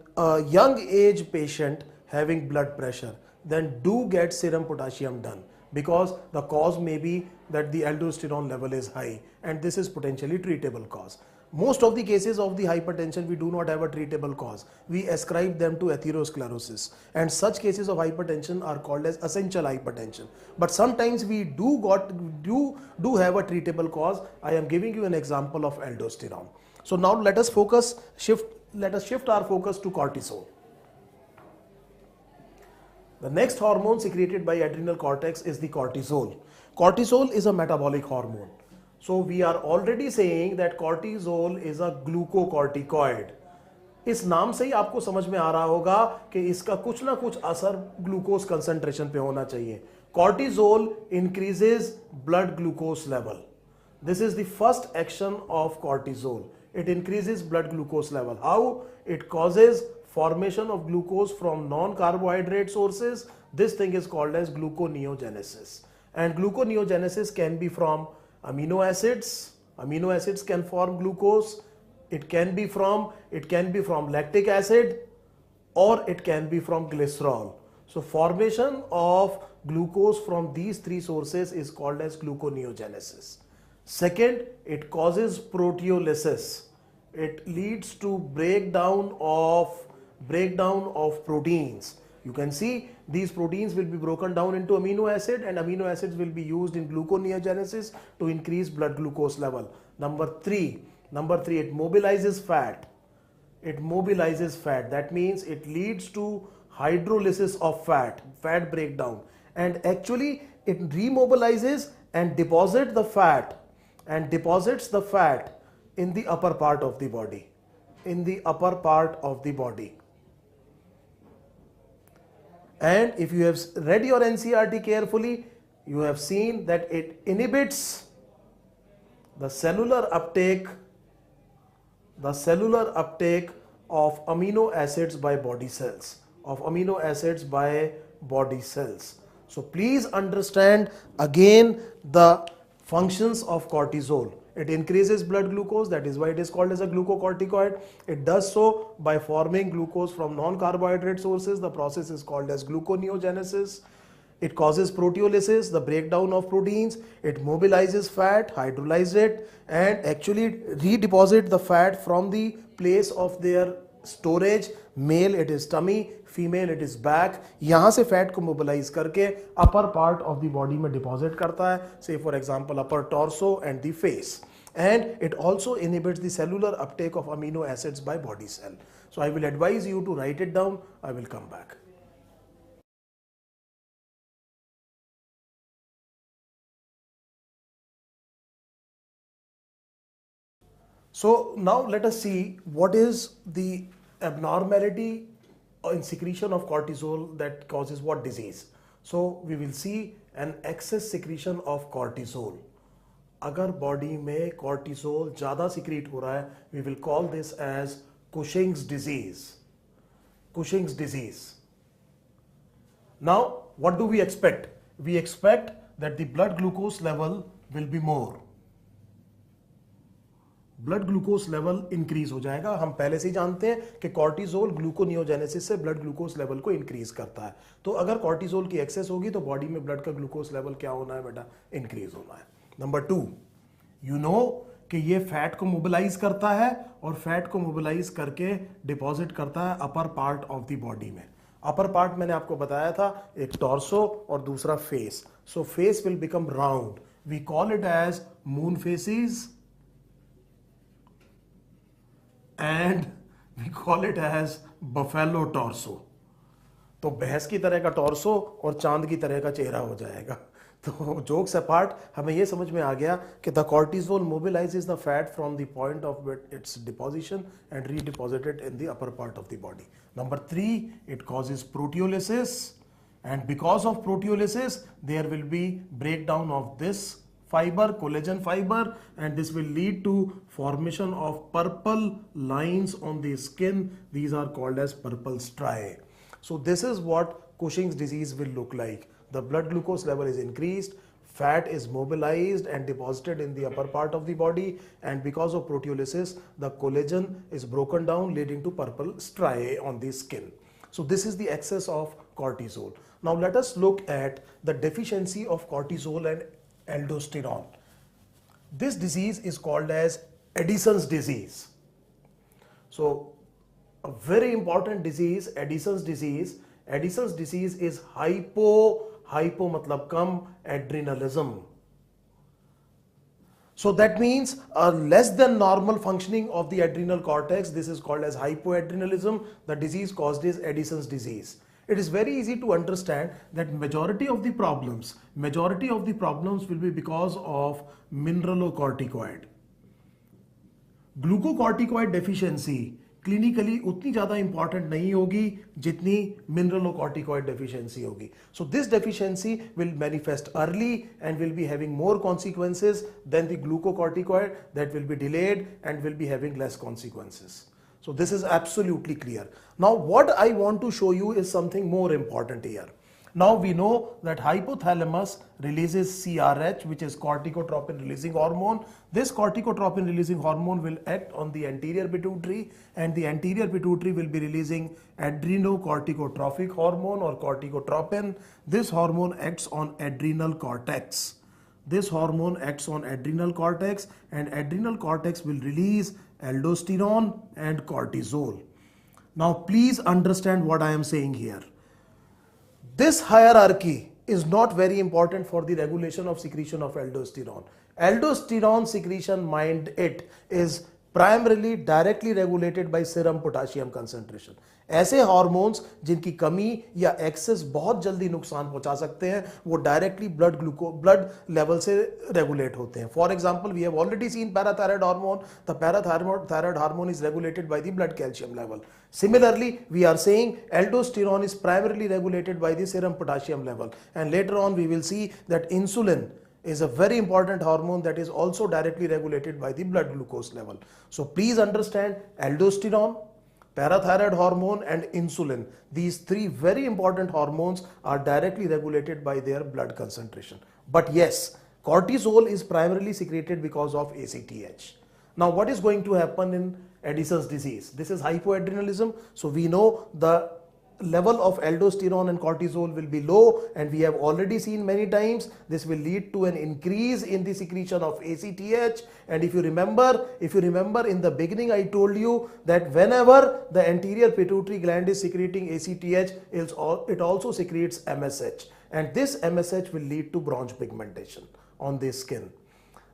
[SPEAKER 1] young age patient having blood pressure, then do get serum potassium done, because the cause may be that the aldosterone level is high, and this is potentially treatable cause. Most of the cases of the hypertension, we do not have a treatable cause. We ascribe them to atherosclerosis, and such cases of hypertension are called as essential hypertension. But sometimes we do have a treatable cause. I am giving you an example of aldosterone. So now let us shift our focus to cortisol. The next hormone secreted by adrenal cortex is the cortisol. Cortisol is a metabolic hormone. So we are already saying that cortisol is a glucocorticoid. इस नाम से ही आपको समझ में आ रहा होगा कि इसका कुछ ना कुछ असर ग्लूकोज कंसंट्रेशन पे होना चाहिए. Cortisol increases blood glucose level. This is the first action of cortisol. It increases blood glucose level. How? It causes formation of glucose from non-carbohydrate sources. This thing is called as gluconeogenesis. And gluconeogenesis can be from amino acids. Amino acids can form glucose. It can be from lactic acid, or it can be from glycerol. So formation of glucose from these three sources is called as gluconeogenesis. Second, it causes proteolysis. It leads to breakdown of proteins. You can see these proteins will be broken down into amino acid, and amino acids will be used in gluconeogenesis to increase blood glucose level. Number three, it mobilizes fat. That means it leads to hydrolysis of fat breakdown, and actually it remobilizes and deposits the fat in the upper part of the body. And if you have read your NCERT carefully, you have seen that it inhibits the cellular uptake of amino acids by body cells. So please understand again the functions of cortisol. It increases blood glucose, that is why it is called as a glucocorticoid. It does so by forming glucose from non-carbohydrate sources. The process is called as gluconeogenesis. It causes proteolysis, the breakdown of proteins. It mobilizes fat, hydrolyzes it, and actually redeposit the fat from the place of their storage. Male it is tummy, female it is back. यहाँ से fat को mobilise करके अपर part of the body में deposit करता है, से for example upper torso and the face. And it also inhibits the cellular uptake of amino acids by body cell. So I will advise you to write it down. I will come back. So now let us see what is the abnormality in secretion of cortisol that causes what disease. So we will see an excess secretion of cortisol. अगर body में cortisol ज़्यादा secrete हो रहा है, we will call this as Cushing's disease. Now what do we expect? We expect that the blood glucose level will be more. Blood glucose level increase हो जाएगा. हम पहले से ही जानते हैं कि कॉर्टिजोल ग्लूकोनियोजेनेसिस से ब्लड ग्लूकोज लेवल को इंक्रीज करता है. तो अगर कॉर्टिजोल की एक्सेस होगी तो बॉडी में ब्लड का ग्लूकोज लेवल क्या होना है बेटा? इंक्रीज होना है. नंबर 2, यू नो कि ये फैट को मोबिलाइज करता है और फैट को मोबिलाइज करके डिपॉजिट करता है upper part of the body में. अपर पार्ट मैंने आपको बताया था, एक टॉर्सो और दूसरा face. So face will become round. We call it as moon faces and we call it as buffalo torso. तो भैंस की तरह का टॉर्सो और चांद की तरह का चेहरा हो जाएगा. तो जोक्स अपार्ट, हमें यह समझ में आ गया कि the cortisol mobilises the fat from the point of its deposition and redeposited in the upper part of the body. Number 3, it causes proteolysis, and because of proteolysis there will be breakdown of this fiber, collagen fiber, and this will lead to formation of purple lines on the skin. These are called as purple striae. So this is what Cushing's disease will look like. The blood glucose level is increased, fat is mobilized and deposited in the upper part of the body, and because of proteolysis the collagen is broken down, leading to purple striae on the skin. So this is the excess of cortisol. Now let us look at the deficiency of cortisol and aldosterone. This disease is called as Addison's disease. So a very important disease, Addison's disease. Addison's disease is hypo matlab kam, adrenalism. So that means a less than normal functioning of the adrenal cortex. This is called as hypoadrenalism. The disease caused is Addison's disease. It is very easy to understand that majority of the problems will be because of mineralocorticoid. Glucocorticoid deficiency clinically उतनी ज़्यादा important नहीं होगी जितनी mineralocorticoid deficiency होगी. So this deficiency will manifest early and will be having more consequences than the glucocorticoid that will be delayed and will be having less consequences. So this is absolutely clear. Now what I want to show you is something more important here. Now we know that hypothalamus releases CRH, which is corticotropin releasing hormone. This corticotropin releasing hormone will act on the anterior pituitary, and the anterior pituitary will be releasing adrenocorticotrophic hormone or corticotropin. This hormone acts on adrenal cortex. This hormone acts on adrenal cortex, and adrenal cortex will release aldosterone and cortisol. Now please understand what I am saying here. This hierarchy is not very important for the regulation of secretion of aldosterone. Aldosterone secretion, mind it, is primarily directly regulated by serum potassium concentration. ऐसे hormones जिनकी कमी या access बहुत जल्दी नुकसान पहुंचा सकते हैं वो डायरेक्टली ब्लड लेवल से रेगुलेट होते हैं. For example we have already seen parathyroid hormone. The parathyroid hormone is regulated by the blood calcium level. Similarly, we are saying aldosterone is primarily regulated by the serum potassium level, and later on we will see that insulin is a very important hormone that is also directly regulated by the blood glucose level. So please understand, aldosterone, parathyroid hormone and insulin, these three very important hormones are directly regulated by their blood concentration. But yes, cortisol is primarily secreted because of ACTH. Now what is going to happen in Addison's disease? This is hypoadrenalism. So we know the level of aldosterone and cortisol will be low, and we have already seen many times this will lead to an increase in the secretion of ACTH. And if you remember in the beginning I told you that whenever the anterior pituitary gland is secreting ACTH, it also secretes MSH, and this MSH will lead to bronze pigmentation on the skin.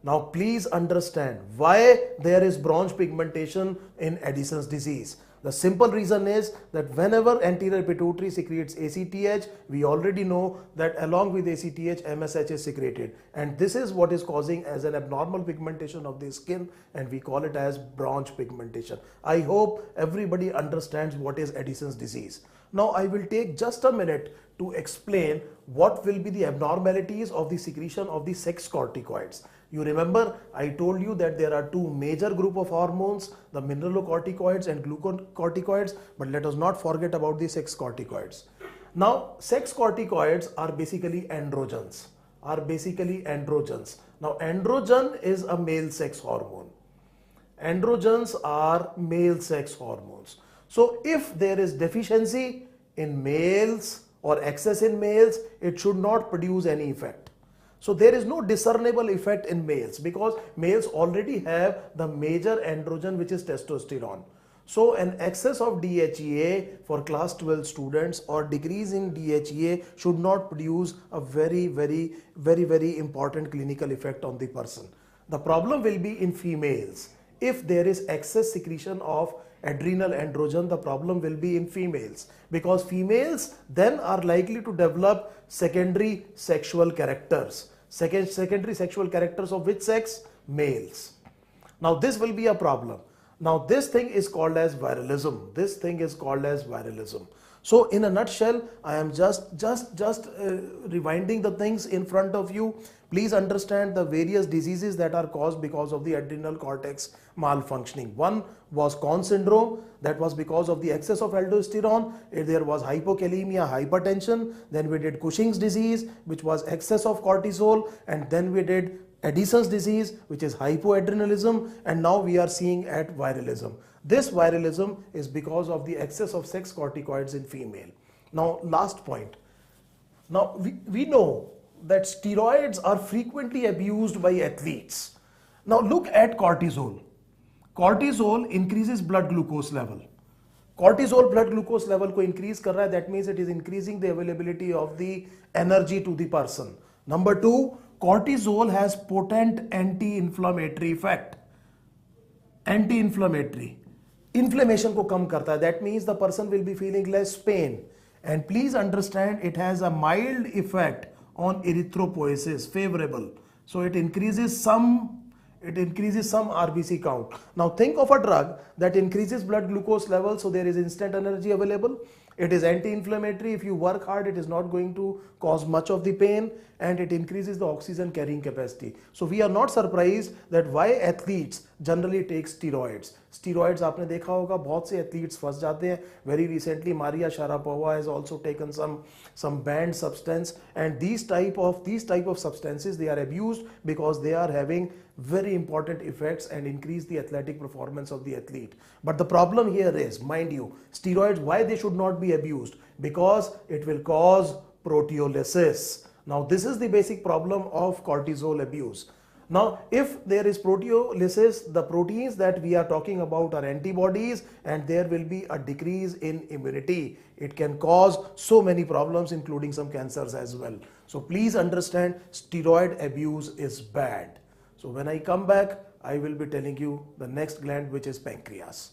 [SPEAKER 1] Now please understand why there is bronze pigmentation in Addison's disease. The simple reason is that whenever anterior pituitary secretes ACTH, we already know that along with ACTH, MSH is secreted, and this is what is causing as an abnormal pigmentation of the skin, and we call it as bronze pigmentation. I hope everybody understands what is Addison's disease. Now I will take just a minute to explain what will be the abnormalities of the secretion of the sex corticoids. You remember I told you that there are two major group of hormones, the mineralocorticoids and glucocorticoids, but let us not forget about the sex corticoids. Now sex corticoids are basically androgens. Now androgen is a male sex hormone. Androgens are male sex hormones. So if there is deficiency in males or excess in males, it should not produce any effect. So there is no discernible effect in males because males already have the major androgen, which is testosterone. So an excess of DHEA for class 12 students or decrease in DHEA should not produce a very important clinical effect on the person. The problem will be in females. If there is excess secretion of adrenal androgen, the problem will be in females, because females then are likely to develop secondary sexual characters. Secondary sexual characters of which sex? Males. Now this will be a problem. Now this thing is called as virilism. So in a nutshell, I am just rewinding the things in front of you. Please understand the various diseases that are caused because of the adrenal cortex malfunctioning. One was Conn syndrome, that was because of the excess of aldosterone. There was hypokalemia, hypertension. Then we did Cushing's disease, which was excess of cortisol, and then we did Addison's disease, which is hypoadrenalism, and now we are seeing at virilism. This virilism is because of the excess of sex corticoids in female. Now last point. Now we know that steroids are frequently abused by athletes. Now look at cortisol. cortisol increases blood glucose level. Cortisol blood glucose level को increase कर रहा है, that means it is increasing the availability of the energy to the person. Number two, cortisol has potent anti-inflammatory effect. Anti-inflammatory, inflammation को कम करता है, that means the person will be feeling less pain. And please understand, it has a mild effect on erythropoiesis, favorable. So it increases some RBC count. Now think of a drug that increases blood glucose level, so there is instant energy available. It is anti-inflammatory. If you work hard, it is not going to cause much of the pain, and it increases the oxygen carrying capacity. So we are not surprised that why athletes generally take steroids. Steroids आपने देखा होगा, बहुत से athletes फंस जाते हैं. Very recently, Maria Sharapova has also taken some banned substance, and these type of substances, they are abused because they are having very important effects and increase the athletic performance of the athlete. But the problem here is, mind you, steroids, why they should not be abused? Because it will cause proteolysis. Now this is the basic problem of cortisol abuse. Now if there is proteolysis, the proteins that we are talking about are antibodies, and there will be a decrease in immunity. It can cause so many problems, including some cancers as well. So please understand, steroid abuse is bad. So when I come back, I will be telling you the next gland, which is pancreas.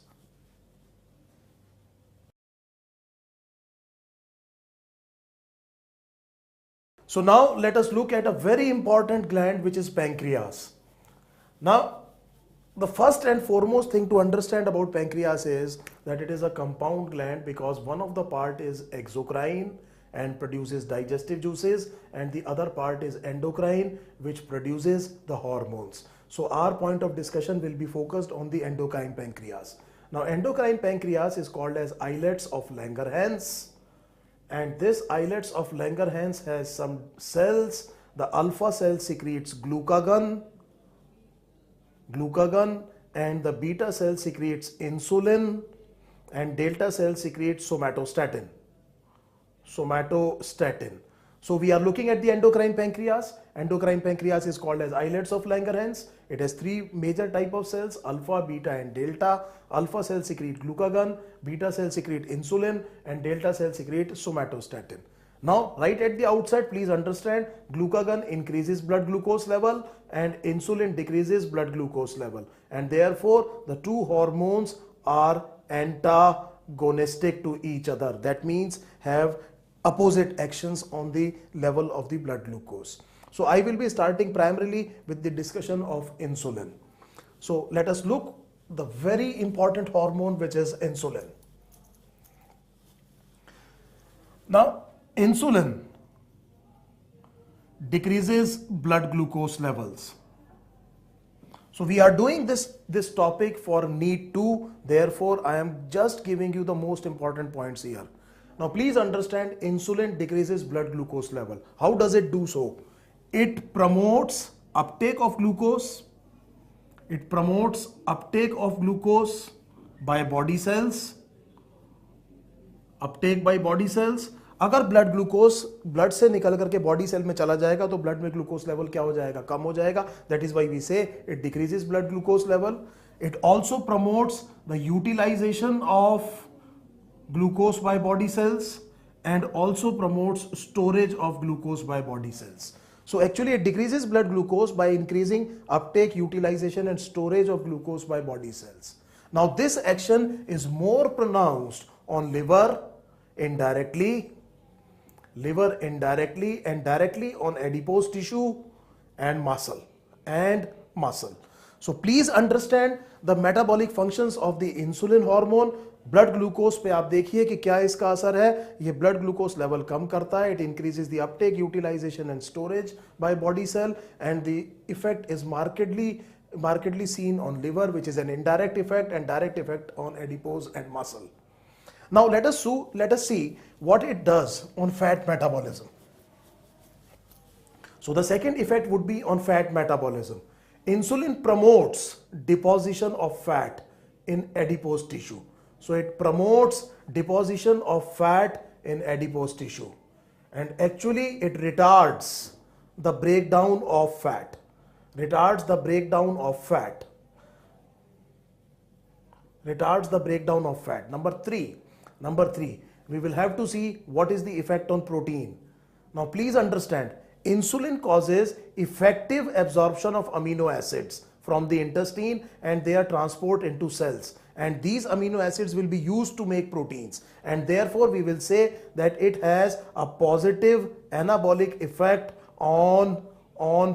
[SPEAKER 1] So now let us look at a very important gland, which is pancreas. Now, the first and foremost thing to understand about pancreas is that it is a compound gland, because one of the part is exocrine and produces digestive juices, and the other part is endocrine, which produces the hormones. So our point of discussion will be focused on the endocrine pancreas. Now endocrine pancreas is called as islets of Langerhans, and this islets of Langerhans has some cells. The alpha cell secretes glucagon, and the beta cell secretes insulin, and delta cell secretes somatostatin. So we are looking at the endocrine pancreas. Endocrine pancreas is called as islets of Langerhans. It has three major type of cells: alpha, beta and delta. Alpha cell secrete glucagon, beta cell secrete insulin, and delta cell secrete somatostatin. Now right at the outset, please understand, glucagon increases blood glucose level and insulin decreases blood glucose level, and therefore the two hormones are antagonistic to each other. That means have opposite actions on the level of the blood glucose. So I will be starting primarily with the discussion of insulin. So let us look the very important hormone, which is insulin. Now insulin decreases blood glucose levels. So we are doing this topic for NEET 2, therefore I am just giving you the most important points here. Now please understand, insulin decreases blood glucose level. How does it do so? It promotes uptake of glucose. It promotes uptake of glucose by body cells. Uptake by body cells. अगर blood glucose blood से निकल करके body cell में चला जाएगा तो blood में glucose level क्या हो जाएगा? कम हो जाएगा. That is why we say it decreases blood glucose level. It also promotes the utilization of glucose by body cells and also promotes storage of glucose by body cells. So actually it decreases blood glucose by increasing uptake, utilization and storage of glucose by body cells. Now this action is more pronounced on liver indirectly, and directly on adipose tissue and muscle. So please understand the metabolic functions of the insulin hormone. Blood glucose पे आप देखिए कि क्या इसका असर है. ये blood glucose level कम करता है. It increases the uptake, utilization and storage by body cell, and the effect is markedly seen on liver, which is an indirect effect, and direct effect on adipose and muscle. Now let us see what it does on fat metabolism. So the second effect would be on fat metabolism. Insulin promotes deposition of fat in adipose tissue. So it promotes deposition of fat in adipose tissue, and actually it retards the breakdown of fat. retards the breakdown of fat. Number three, we will have to see what is the effect on protein. Now please understand, insulin causes effective absorption of amino acids from the intestine and they are transported into cells, and these amino acids will be used to make proteins, and therefore we will say that it has a positive anabolic effect on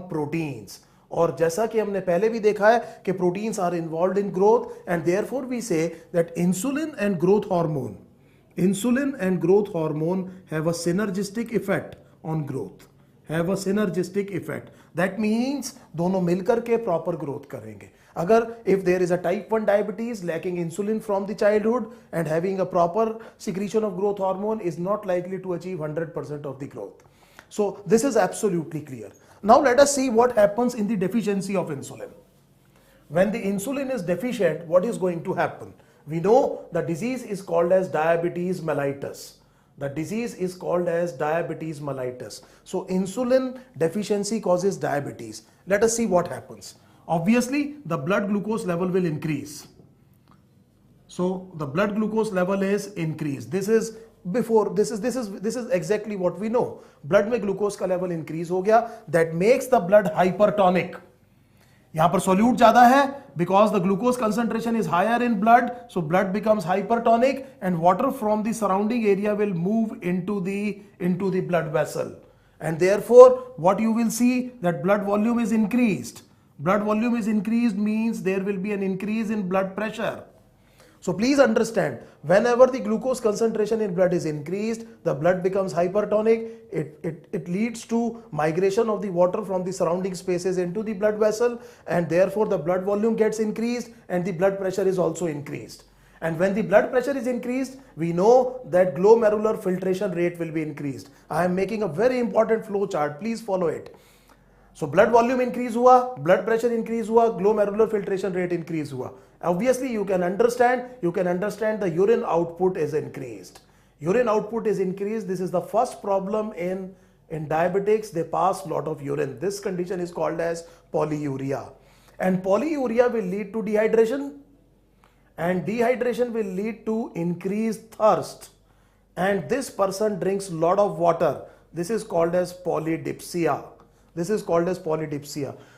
[SPEAKER 1] proteins. और जैसा कि हमने पहले भी देखा है कि proteins are involved in growth, and therefore we say that insulin and growth hormone have a synergistic effect on growth, that means दोनों मिलकर के proper growth करेंगे. अगर if there is a type 1 diabetes lacking insulin from the childhood and having a proper secretion of growth hormone is not likely to achieve 100% of the growth. So this is absolutely clear. Now let us see what happens in the deficiency of insulin. When the insulin is deficient, what is going to happen? We know the disease is called as diabetes mellitus. So insulin deficiency causes diabetes. Let us see what happens. Obviously, the blood glucose level will increase. So the blood glucose level is increased. This is exactly what we know. Blood में glucose का level increase हो गया. That makes the blood hypertonic. यहाँ पर solute ज़्यादा है because the glucose concentration is higher in blood, so blood becomes hypertonic and water from the surrounding area will move into the blood vessel, and therefore what you will see that blood volume is increased. Blood volume is increased means there will be an increase in blood pressure. So please understand, whenever the glucose concentration in blood is increased, the blood becomes hypertonic. It leads to migration of the water from the surrounding spaces into the blood vessel, and therefore the blood volume gets increased and the blood pressure is also increased. And when the blood pressure is increased, we know that glomerular filtration rate will be increased. I am making a very important flow chart. Please follow it. So blood volume increase हुआ, blood pressure increase हुआ, glomerular filtration rate increase हुआ. Obviously you can understand the urine output is increased. This is the first problem in diabetics. They pass lot of urine. This condition is called as polyuria, and polyuria will lead to dehydration, and dehydration will lead to increased thirst, and this person drinks lot of water. This is called as polydipsia.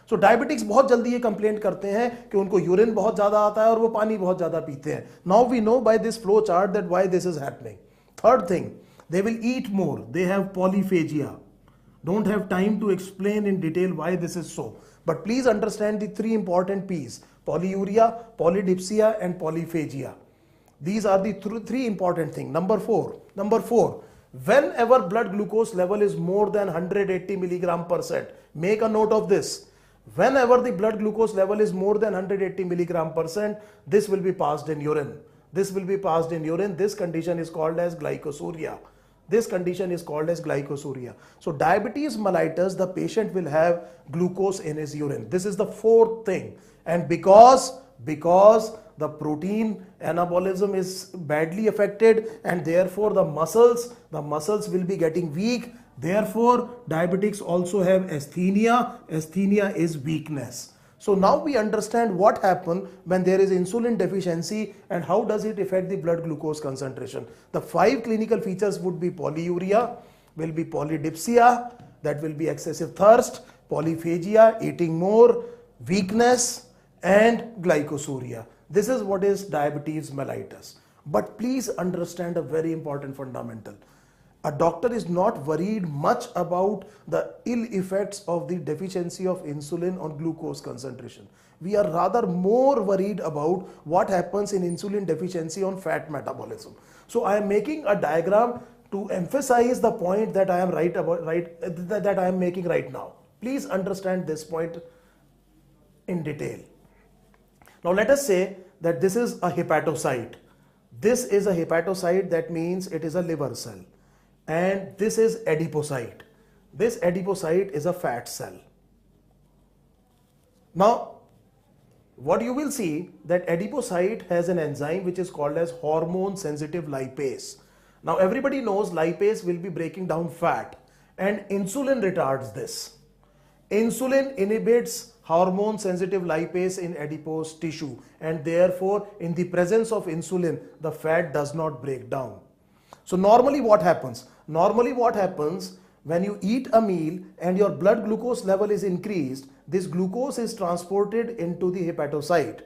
[SPEAKER 1] So diabetics बहुत जल्दी ये complaint करते हैं कि उनको urine बहुत ज्यादा आता है और वो पानी बहुत ज्यादा पीते हैं. Now we know by this flow chart that why this is happening. Third thing, they will eat more. They have polyphagia. Don't have time to explain in detail why this is so, but please understand the three important P's: polyuria, polydipsia and polyphagia. These are the three important things. Number four, whenever blood glucose level is more than 180 milligram%, make a note of this. Whenever the blood glucose level is more than 180 milligram%, this will be passed in urine. This condition is called as glycosuria. So diabetes mellitus, the patient will have glucose in his urine. This is the fourth thing. And because the protein anabolism is badly affected, and therefore the muscles will be getting weak. Therefore diabetics also have asthenia. Asthenia is weakness. So now we understand what happens when there is insulin deficiency and how does it affect the blood glucose concentration. The 5 clinical features would be polyuria, will be polydipsia, that will be excessive thirst, polyphagia, eating more, weakness, and glycosuria. This is what is diabetes mellitus. But please understand a very important fundamental. A doctor is not worried much about the ill effects of the deficiency of insulin on glucose concentration. We are rather more worried about what happens in insulin deficiency on fat metabolism. So I am making a diagram to emphasize the point that I am making right now. Please understand this point in detail. Now let us say that this is a hepatocyte. This is a hepatocyte, that means it is a liver cell. And this is adipocyte. This adipocyte is a fat cell. Now what you will see that adipocyte has an enzyme which is called as hormone sensitive lipase. Now everybody knows lipase will be breaking down fat, and insulin retards this. Insulin inhibits hormone sensitive lipase in adipose tissue, and therefore in the presence of insulin the fat does not break down. So normally what happens? Normally what happens when you eat a meal and your blood glucose level is increased, this glucose is transported into the hepatocyte.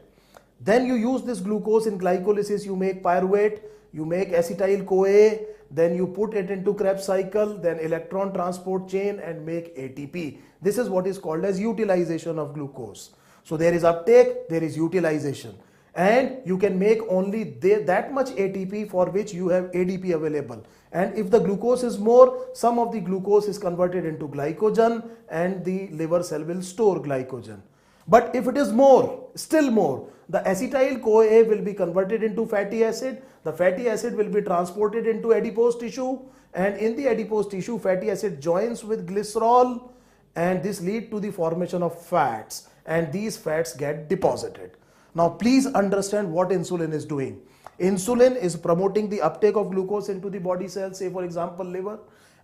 [SPEAKER 1] Then you use this glucose in glycolysis, you make pyruvate, you make acetyl-CoA, then you put it into Krebs cycle, then electron transport chain and make ATP. This is what is called as utilization of glucose. So there is uptake, there is utilization, and you can make only that much ATP for which you have ADP available. And if the glucose is more, some of the glucose is converted into glycogen and the liver cell will store glycogen. But if it is more, still more, the acetyl-CoA will be converted into fatty acid. The fatty acid will be transported into adipose tissue, and in the adipose tissue fatty acid joins with glycerol, and this leads to the formation of fats, and these fats get deposited. Now please understand what insulin is doing. Insulin is promoting the uptake of glucose into the body cells, say for example liver,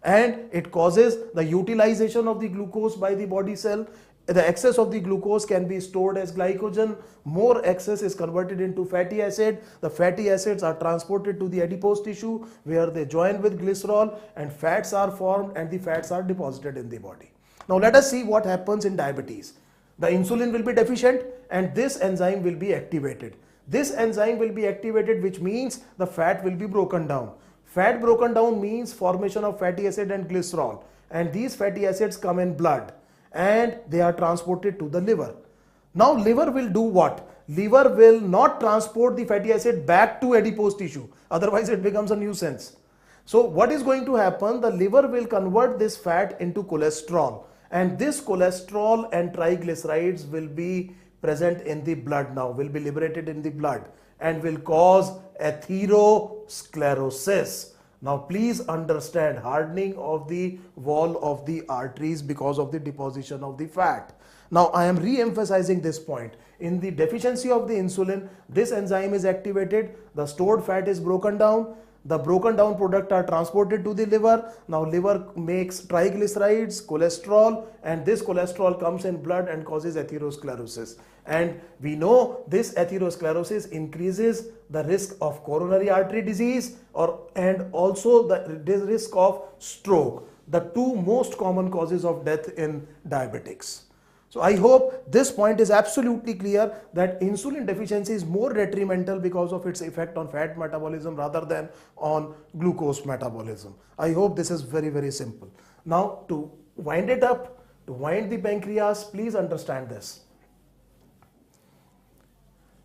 [SPEAKER 1] and it causes the utilization of the glucose by the body cell. The excess of the glucose can be stored as glycogen, more excess is converted into fatty acid. The fatty acids are transported to the adipose tissue where they join with glycerol and fats are formed and the fats are deposited in the body. Now let us see what happens in diabetes. The insulin will be deficient and this enzyme will be activated. This enzyme will be activated, which means the fat will be broken down. Fat broken down means formation of fatty acid and glycerol, and these fatty acids come in blood and they are transported to the liver. Now liver will do what? Liver will not transport the fatty acid back to adipose tissue, otherwise it becomes a nuisance. So what is going to happen? The liver will convert this fat into cholesterol, and this cholesterol and triglycerides will be present in the blood now, will be liberated in the blood and will cause atherosclerosis. Now please understand, hardening of the wall of the arteries because of the deposition of the fat. Now I am re-emphasizing this point. In the deficiency of the insulin, this enzyme is activated, the stored fat is broken down, the broken down product are transported to the liver. Now liver makes triglycerides, cholesterol, and this cholesterol comes in blood and causes atherosclerosis. And we know this atherosclerosis increases the risk of coronary artery disease and also the risk of stroke, the two most common causes of death in diabetics. So I hope this point is absolutely clear that insulin deficiency is more detrimental because of its effect on fat metabolism rather than on glucose metabolism. I hope this is very, very simple. Now to wind it up, to wind the pancreas, please understand this.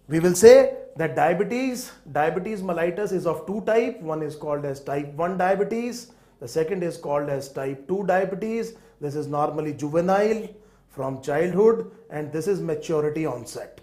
[SPEAKER 1] We will say that diabetes mellitus is of two types. One is called as type 1 diabetes. The second is called as type 2 diabetes. This is normally juvenile, from childhood, and this is maturity onset.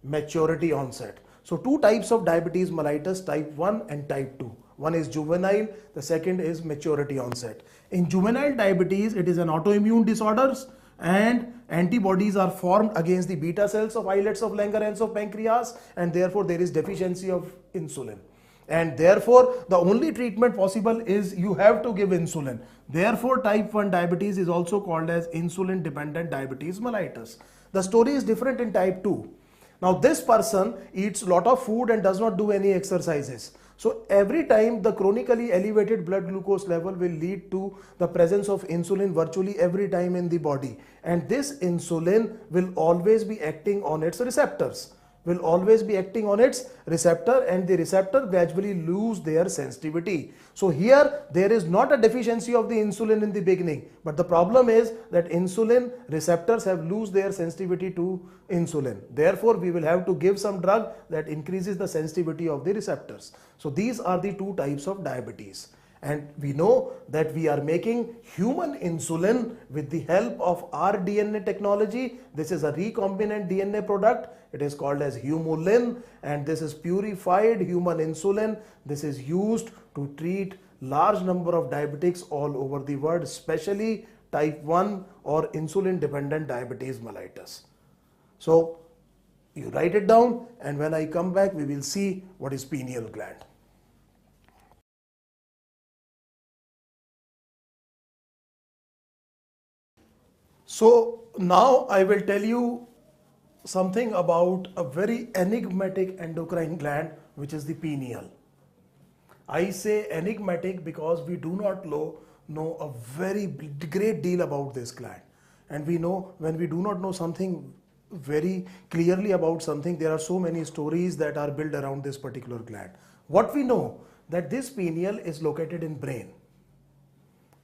[SPEAKER 1] Maturity onset. So two types of diabetes mellitus, type 1 and type 2. One is juvenile, the second is maturity onset. In juvenile diabetes, it is an autoimmune disorders and antibodies are formed against the beta cells of islets of Langerhans of pancreas, and therefore there is deficiency of insulin. And therefore the only treatment possible is you have to give insulin. Therefore type 1 diabetes is also called as insulin dependent diabetes mellitus. The story is different in type 2. Now this person eats a lot of food and does not do any exercises. So every time the chronically elevated blood glucose level will lead to the presence of insulin virtually every time in the body, and this insulin will always be acting on its receptors. And the receptor gradually lose their sensitivity. So here there is not a deficiency of the insulin in the beginning, but the problem is that insulin receptors have lose their sensitivity to insulin. Therefore we will have to give some drug that increases the sensitivity of the receptors. So these are the two types of diabetes. And we know that we are making human insulin with the help of rDNA technology. This is a recombinant DNA product. It is called as Humulin, and this is purified human insulin. This is used to treat large number of diabetics all over the world, especially type 1 or insulin dependent diabetes mellitus. So you write it down, and when I come back we will see what is pineal gland. So now I will tell you something about a very enigmatic endocrine gland, which is the pineal. I say enigmatic because we do not know a very great deal about this gland. And we know when we do not know something very clearly about something, there are so many stories that are built around this particular gland. What we know, that this pineal is located in brain.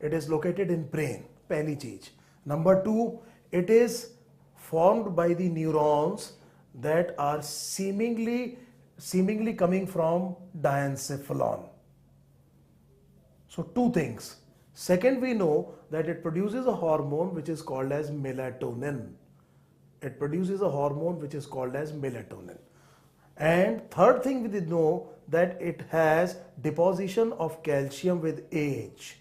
[SPEAKER 1] It is located in brain, पहली चीज. Number two, it is formed by the neurons that are seemingly coming from diencephalon. So two things. Second, we know that it produces a hormone which is called as melatonin. It produces a hormone which is called as melatonin. And third thing we know that it has deposition of calcium with age.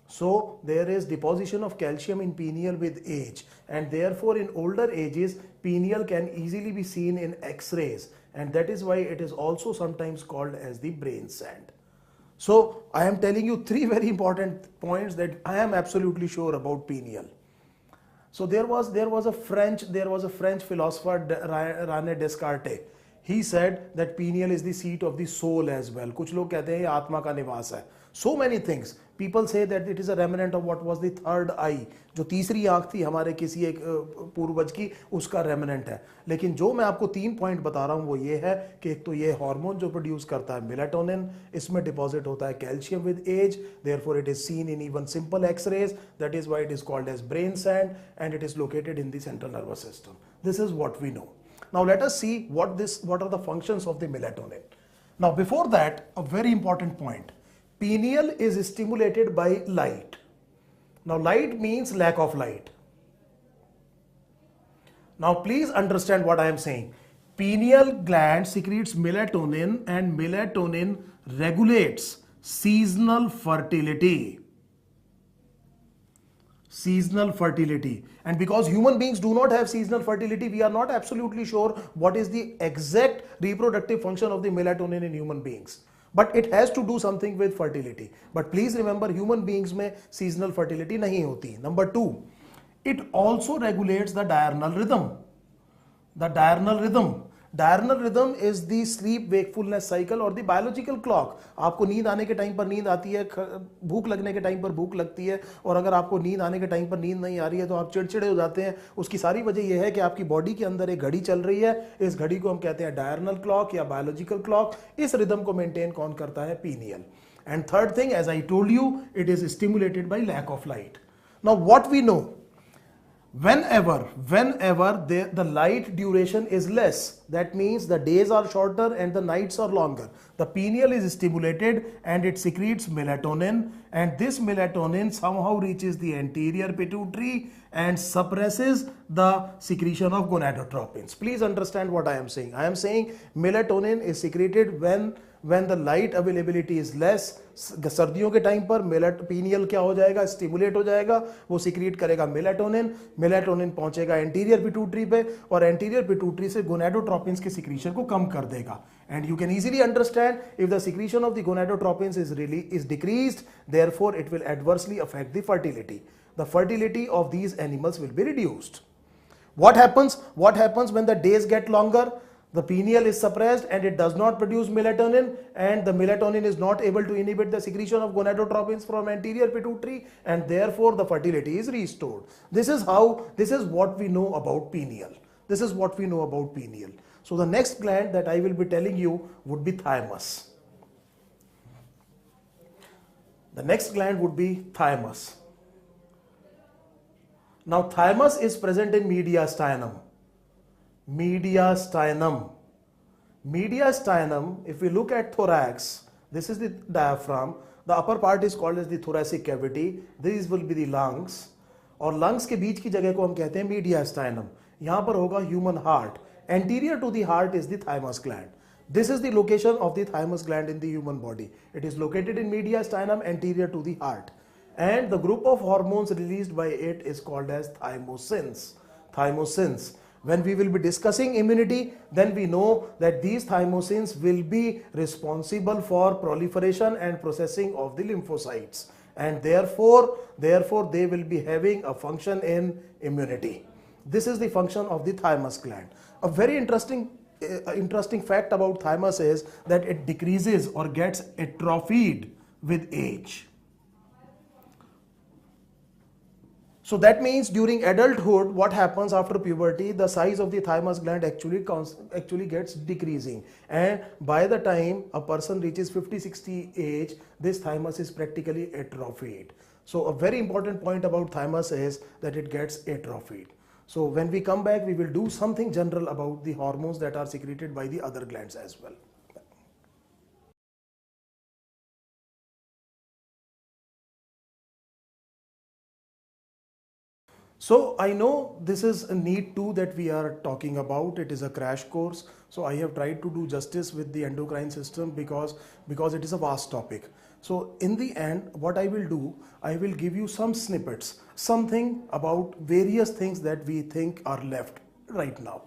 [SPEAKER 1] So there is deposition of calcium in pineal with age, and therefore in older ages pineal can easily be seen in X-rays, and that is why it is also sometimes called as the brain sand. So I am telling you three very important points that I am absolutely sure about pineal. So there was a French philosopher, René Descartes. He said that pineal is the seat of the soul as well. कुछ लोग कहते हैं ये आत्मा का निवास है. So many things. People say that it is a remnant of what was the third eye. जो तीसरी आंख थी हमारे किसी एक पूर्वज की, उसका remnant है. लेकिन जो मैं आपको 3 पॉइंट बता रहा हूँ वो ये है कि एक तो ये हार्मोन जो प्रोड्यूस करता है मेलाटोनिन, इसमें डिपॉजिट होता है calcium with age, therefore it is seen in even simple X-rays. That is why it is called as brain sand, and it is located in the central nervous system. This is what we know. Now let us see what are the functions of the melatonin. Now before that, a very important point. Pineal is stimulated by light. Now light means lack of light. Now please understand what I am saying. Pineal gland secretes melatonin, and melatonin regulates seasonal fertility. Seasonal fertility. And because human beings do not have seasonal fertility, we are not absolutely sure what is the exact reproductive function of the melatonin in human beings. But it has to do something with fertility. But please remember, human beings में seasonal fertility नहीं होती. Number two, it also regulates the diurnal rhythm. The diurnal rhythm. Diurnal rhythm is the sleep wakefulness cycle or the biological clock. आपको नींद आने के time पर नींद आती है, भूख लगने के टाइम पर भूख लगती है, और अगर आपको नींद आने के टाइम पर नींद नहीं आ रही है तो आप चिड़चिड़े हो जाते हैं. उसकी सारी वजह यह है कि आपकी बॉडी के अंदर एक घड़ी चल रही है. इस घड़ी को हम कहते हैं डायर्नल क्लॉक या बायोलॉजिकल क्लॉक. इस रिदम को मेंटेन कौन करता है? Pineal. And third thing, as I told you, it is stimulated by lack of light. Now what we know, whenever the light duration is less, that means the days are shorter and the nights are longer, the pineal is stimulated and it secretes melatonin, and this melatonin somehow reaches the anterior pituitary and suppresses the secretion of gonadotropins. Please understand what I am saying. I am saying melatonin is secreted when the light availability is less. सर्दियों के time पर pineal क्या हो जाएगा? Stimulate हो जाएगा, वो secrete करेगा मेलाटोनिन. मेलाटोनिन पहुंचेगा एंटीरियर पिट्यूटरी पे, और एंटीरियर पिट्यूटरी से गोनाडोट्रोपिन्स के सिक्रीशन को कम कर देगा. And you can easily understand, if the secretion of the gonadotropins is decreased, therefore it will adversely affect the fertility. The fertility of these animals will be reduced. What happens when the days get longer? The pineal is suppressed and it does not produce melatonin, and the melatonin is not able to inhibit the secretion of gonadotropins from anterior pituitary, and therefore the fertility is restored. This is what we know about pineal. This is what we know about pineal. So the next gland that I will be telling you would be thymus. The next gland would be thymus. Now thymus is present in mediastinum. Mediastinum, if we look at thorax, this is the diaphragm. The upper part is called as the thoracic cavity. These will be the lungs. और lungs के बीच की जगह को हम कहते हैं mediastinum. यहाँ पर होगा human heart. Anterior to the heart is the thymus gland. This is the location of the thymus gland in the human body. It is located in mediastinum, anterior to the heart. And the group of hormones released by it is called as thymosins. Thymosins. When we will be discussing immunity, then we know that these thymosins will be responsible for proliferation and processing of the lymphocytes, and therefore they will be having a function in immunity. This is the function of the thymus gland. A very interesting fact about thymus is that it decreases or gets atrophied with age. So that means during adulthood, what happens after puberty, the size of the thymus gland actually gets decreasing, and by the time a person reaches 50-60 age, this thymus is practically atrophied. So a very important point about thymus is that it gets atrophied. So when we come back, we will do something general about the hormones that are secreted by the other glands as well. So I know this is a NEET 2 that we are talking about. It is a crash course. So I have tried to do justice with the endocrine system because it is a vast topic. So in the end, what I will do, I will give you some snippets, something about various things that we think are left right now.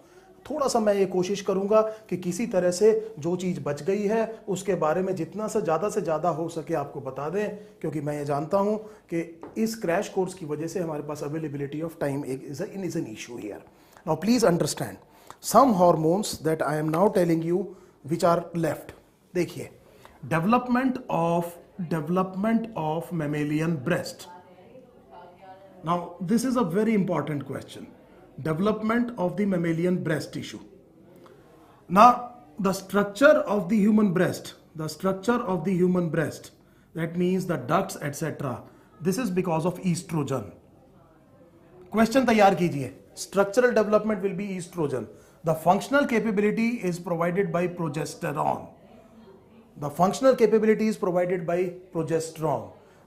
[SPEAKER 1] थोड़ा सा मैं ये कोशिश करूंगा कि किसी तरह से जो चीज़ बच गई है उसके बारे में जितना से ज़्यादा हो सके आपको बता दें, क्योंकि मैं ये जानता हूं कि इस क्रैश कोर्स की वजह से हमारे पास availability of time is an issue here. Now please understand some hormones that I am now telling you which are left. देखिए, development of mammalian breast. Now this is a very important question. Development of the mammalian breast tissue. Now the structure of the human breast, that means the ducts etc., this is because of estrogen. Question तैयार कीजिए. Structural development will be estrogen. The functional capability is provided by progesterone.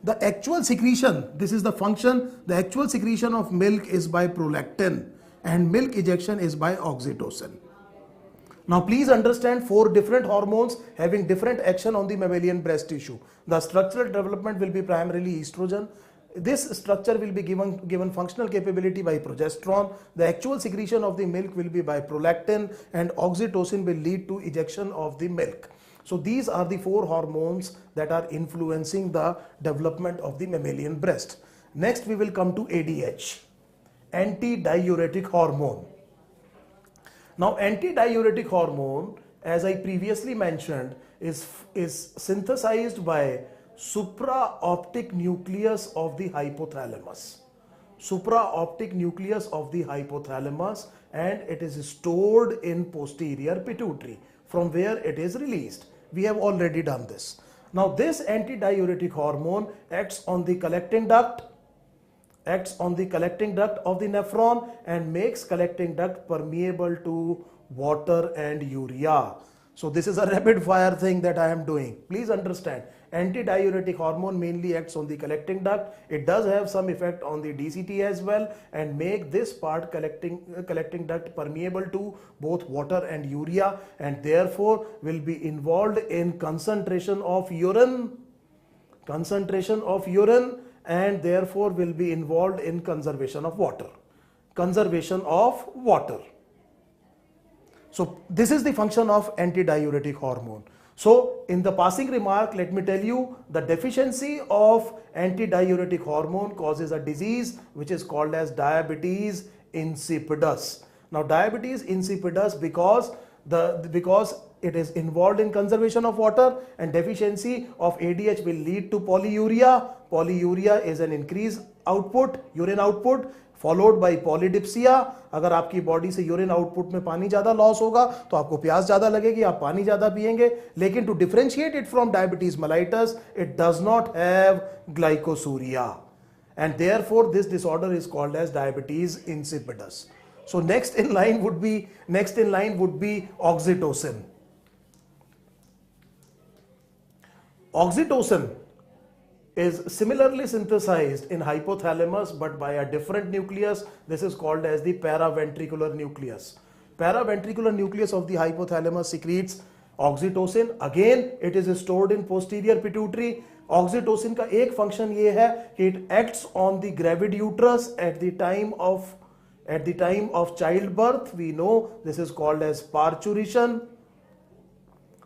[SPEAKER 1] The actual secretion, this is the function, the actual secretion of milk is by prolactin and milk ejection is by oxytocin. Now please understand 4 different hormones having different action on the mammalian breast tissue. The structural development will be primarily estrogen. This structure will be given functional capability by progesterone. The actual secretion of the milk will be by prolactin, and oxytocin will lead to ejection of the milk. So these are the 4 hormones that are influencing the development of the mammalian breast. Next we will come to ADH, antidiuretic hormone. Now antidiuretic hormone, as I previously mentioned, is synthesized by supraoptic nucleus of the hypothalamus. And it is stored in posterior pituitary, from where it is released. We have already done this. Now this antidiuretic hormone acts on the collecting duct of the nephron and makes collecting duct permeable to water and urea. So this is a rapid fire thing that I am doing. Please understand, antidiuretic hormone mainly acts on the collecting duct. It does have some effect on the DCT as well, and make this part collecting duct permeable to both water and urea, and therefore will be involved in concentration of urine, and therefore will be involved in conservation of water. So this is the function of antidiuretic hormone. So in the passing remark, let me tell you, the deficiency of antidiuretic hormone causes a disease which is called as diabetes insipidus. Now diabetes insipidus because it is involved in conservation of water, and deficiency of ADH will lead to polyuria. Polyuria is an increased output, urine output, followed by polydipsia. अगर आपकी body से urine output में पानी ज्यादा loss होगा तो आपको प्यास ज्यादा लगेगी, आप पानी ज्यादा पिएंगे. लेकिन to differentiate it from diabetes mellitus, it does not have glycosuria, and therefore this disorder is called as diabetes insipidus. So next in line would be oxytocin. Oxytocin is similarly synthesized in hypothalamus but by a different nucleus. This is called as the paraventricular nucleus. Paraventricular nucleus of the hypothalamus secretes oxytocin. Again, it is stored in posterior pituitary. Oxytocin का एक function ये है कि it acts on the gravid uterus at the time of childbirth. We know this is called as parturition.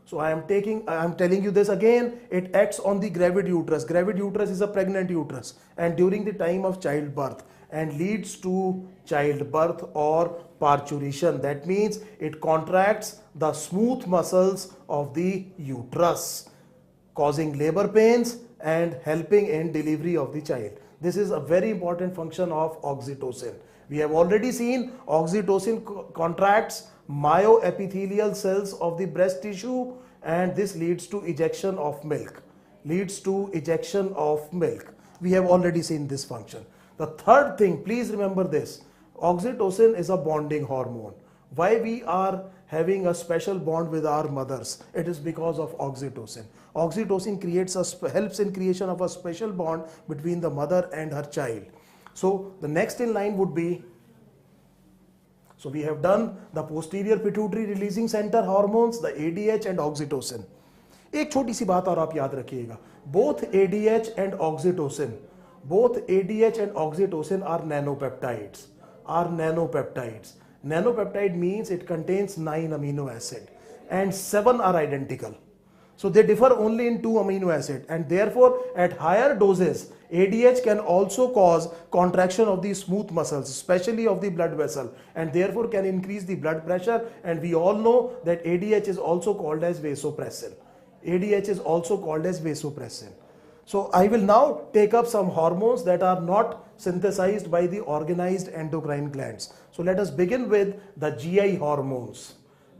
[SPEAKER 1] So I am telling you this again, it acts on the gravid uterus. Gravid uterus is a pregnant uterus and during the time of childbirth and leads to childbirth or parturition. That means it contracts the smooth muscles of the uterus, causing labor pains and helping in delivery of the child. This is a very important function of oxytocin. We have already seen oxytocin contracts myoepithelial cells of the breast tissue and this leads to ejection of milk. We have already seen this function. The third thing, please remember this, oxytocin is a bonding hormone. Why we are having a special bond with our mothers? It is because of oxytocin. Oxytocin helps in creation of a special bond between the mother and her child. So the next in line would be, so we have done the posterior pituitary releasing center hormones, the ADH and oxytocin. एक छोटी सी बात और आप याद रखिएगा, both ADH and oxytocin are nanopeptides. Nanopeptide means it contains 9 amino acids and 7 are identical. So they differ only in 2 amino acids and therefore at higher doses ADH can also cause contraction of the smooth muscles, especially of the blood vessel, and therefore can increase the blood pressure, and we all know that ADH is also called as vasopressin. So I will now take up some hormones that are not synthesized by the organized endocrine glands. So let us begin with the GI hormones.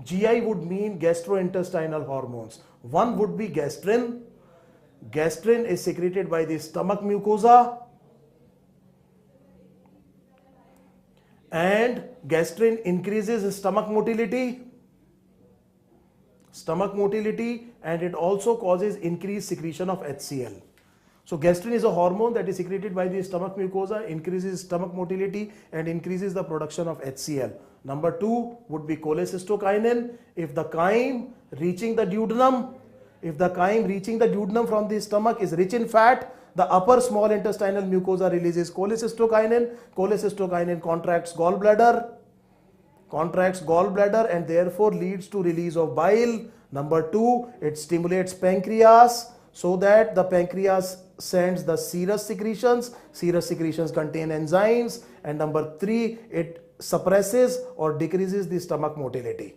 [SPEAKER 1] GI would mean gastrointestinal hormones. One would be gastrin. Gastrin is secreted by the stomach mucosa and gastrin increases stomach motility and it also causes increased secretion of HCl. So gastrin is a hormone that is secreted by the stomach mucosa, increases stomach motility and increases the production of HCl. Number 2 would be cholecystokinin. If the chyme reaching the duodenum from the stomach is rich in fat, the upper small intestinal mucosa releases cholecystokinin. Cholecystokinin contracts gallbladder and therefore leads to release of bile. Number 2, it stimulates pancreas so that the pancreas sends the serous secretions. Serous secretions contain enzymes. And number 3, it suppresses or decreases the stomach motility.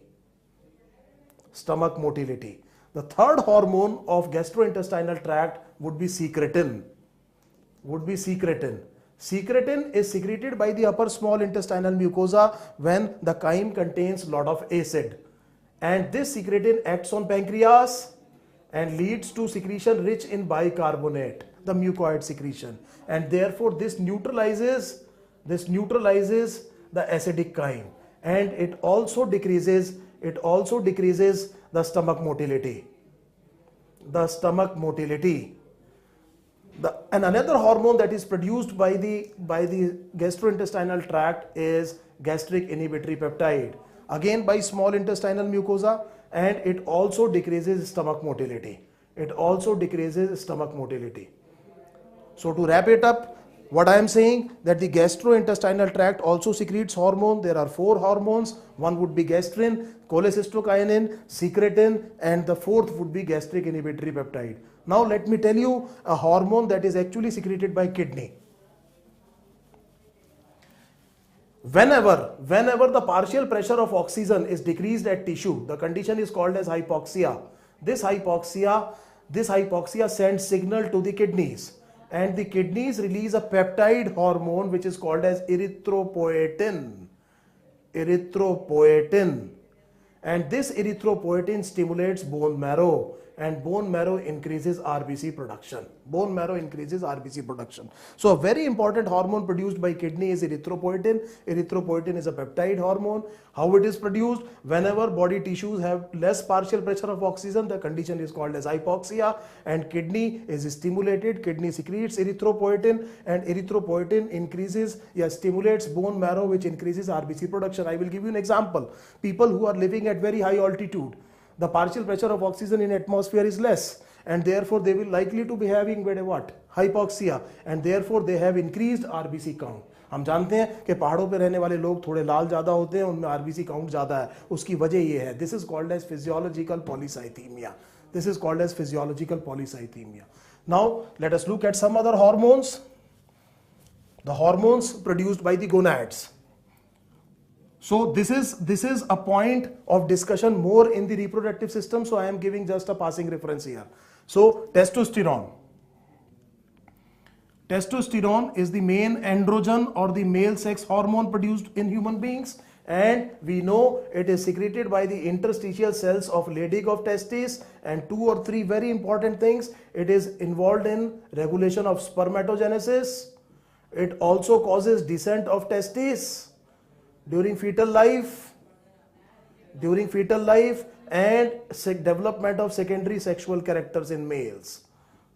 [SPEAKER 1] The third hormone of gastrointestinal tract would be secretin. Secretin is secreted by the upper small intestinal mucosa when the chyme contains lot of acid. And this secretin acts on pancreas and leads to secretion rich in bicarbonate, the mucoid secretion. And therefore this neutralizes the acidic chyme and it also decreases the stomach motility. And another hormone that is produced by the gastrointestinal tract is gastric inhibitory peptide, again by small intestinal mucosa, and it also decreases stomach motility. So to wrap it up, what I am saying that the gastrointestinal tract also secretes hormone. There are 4 hormones. One would be gastrin, cholecystokinin, secretin, and the fourth would be gastric inhibitory peptide. Now let me tell you a hormone that is actually secreted by kidney. Whenever the partial pressure of oxygen is decreased at tissue, the condition is called as hypoxia. This hypoxia sends signal to the kidneys, and the kidneys release a peptide hormone which is called as erythropoietin. And this erythropoietin stimulates bone marrow, and bone marrow increases RBC production. So a very important hormone produced by kidney is erythropoietin. Erythropoietin is a peptide hormone. How it is produced? Whenever body tissues have less partial pressure of oxygen, the condition is called as hypoxia, and kidney is stimulated. Kidney secretes erythropoietin, and erythropoietin stimulates bone marrow, which increases RBC production. I will give you an example. People who are living at very high altitude, the partial pressure of oxygen in atmosphere is less, and therefore they will likely to be having what? Hypoxia, and therefore they have increased RBC count. हम जानते हैं कि पहाड़ों पे रहने वाले लोग थोड़े लाल ज़्यादा होते हैं, उनमें आरबीसी काउंट ज़्यादा है, उसकी वजह ये है. This is called as physiological polycythemia. This is called as physiological polycythemia. Now let us look at some other hormones. The hormones produced by the gonads. So this is a point of discussion more in the reproductive system, so I am giving just a passing reference here. So testosterone. Testosterone is the main androgen or the male sex hormone produced in human beings, and we know it is secreted by the interstitial cells of Leydig of testes, and 2 or 3 very important things. It is involved in regulation of spermatogenesis. It also causes descent of testes during fetal life, and development of secondary sexual characters in males.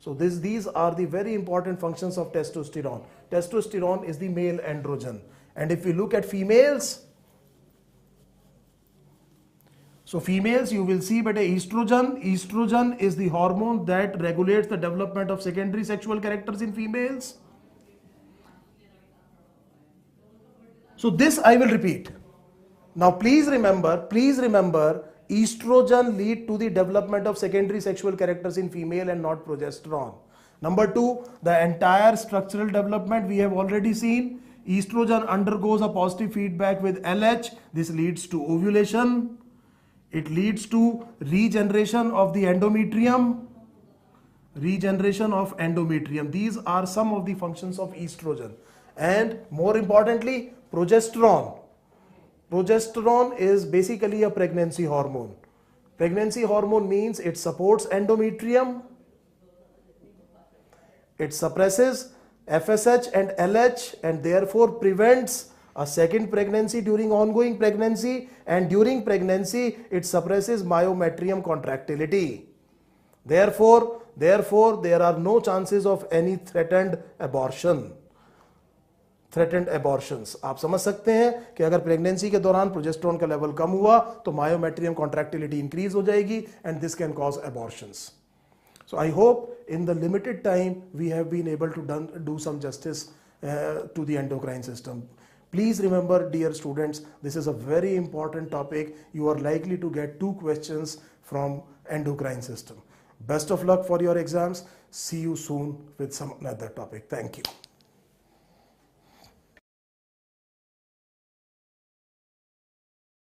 [SPEAKER 1] So these are the very important functions of testosterone. Testosterone is the male androgen. And if we look at females, so females, you will see but estrogen. Estrogen is the hormone that regulates the development of secondary sexual characters in females. So this I will repeat. Now please remember, estrogen lead to the development of secondary sexual characters in female and not progesterone. Number 2, the entire structural development we have already seen. Estrogen undergoes a positive feedback with LH. This leads to ovulation. It leads to regeneration of the endometrium. These are some of the functions of estrogen. And more importantly, progesterone. Progesterone is basically a pregnancy hormone. Pregnancy hormone means it supports endometrium, it suppresses FSH and LH, and therefore prevents a second pregnancy during ongoing pregnancy, and during pregnancy it suppresses myometrium contractility. Therefore there are no chances of any threatened abortions. आप समझ सकते हैं कि अगर pregnancy के दौरान progesterone का level कम हुआ तो मायोमेट्रियम कॉन्ट्रैक्टिलिटी इंक्रीज हो जाएगी, and this can cause abortions. So I hope in the limited time we have been able to do some justice to the endocrine system. Please remember, dear students, this is a very important topic. You are likely to get 2 questions from endocrine system. Best of luck for your exams. See you soon with some another topic. Thank you.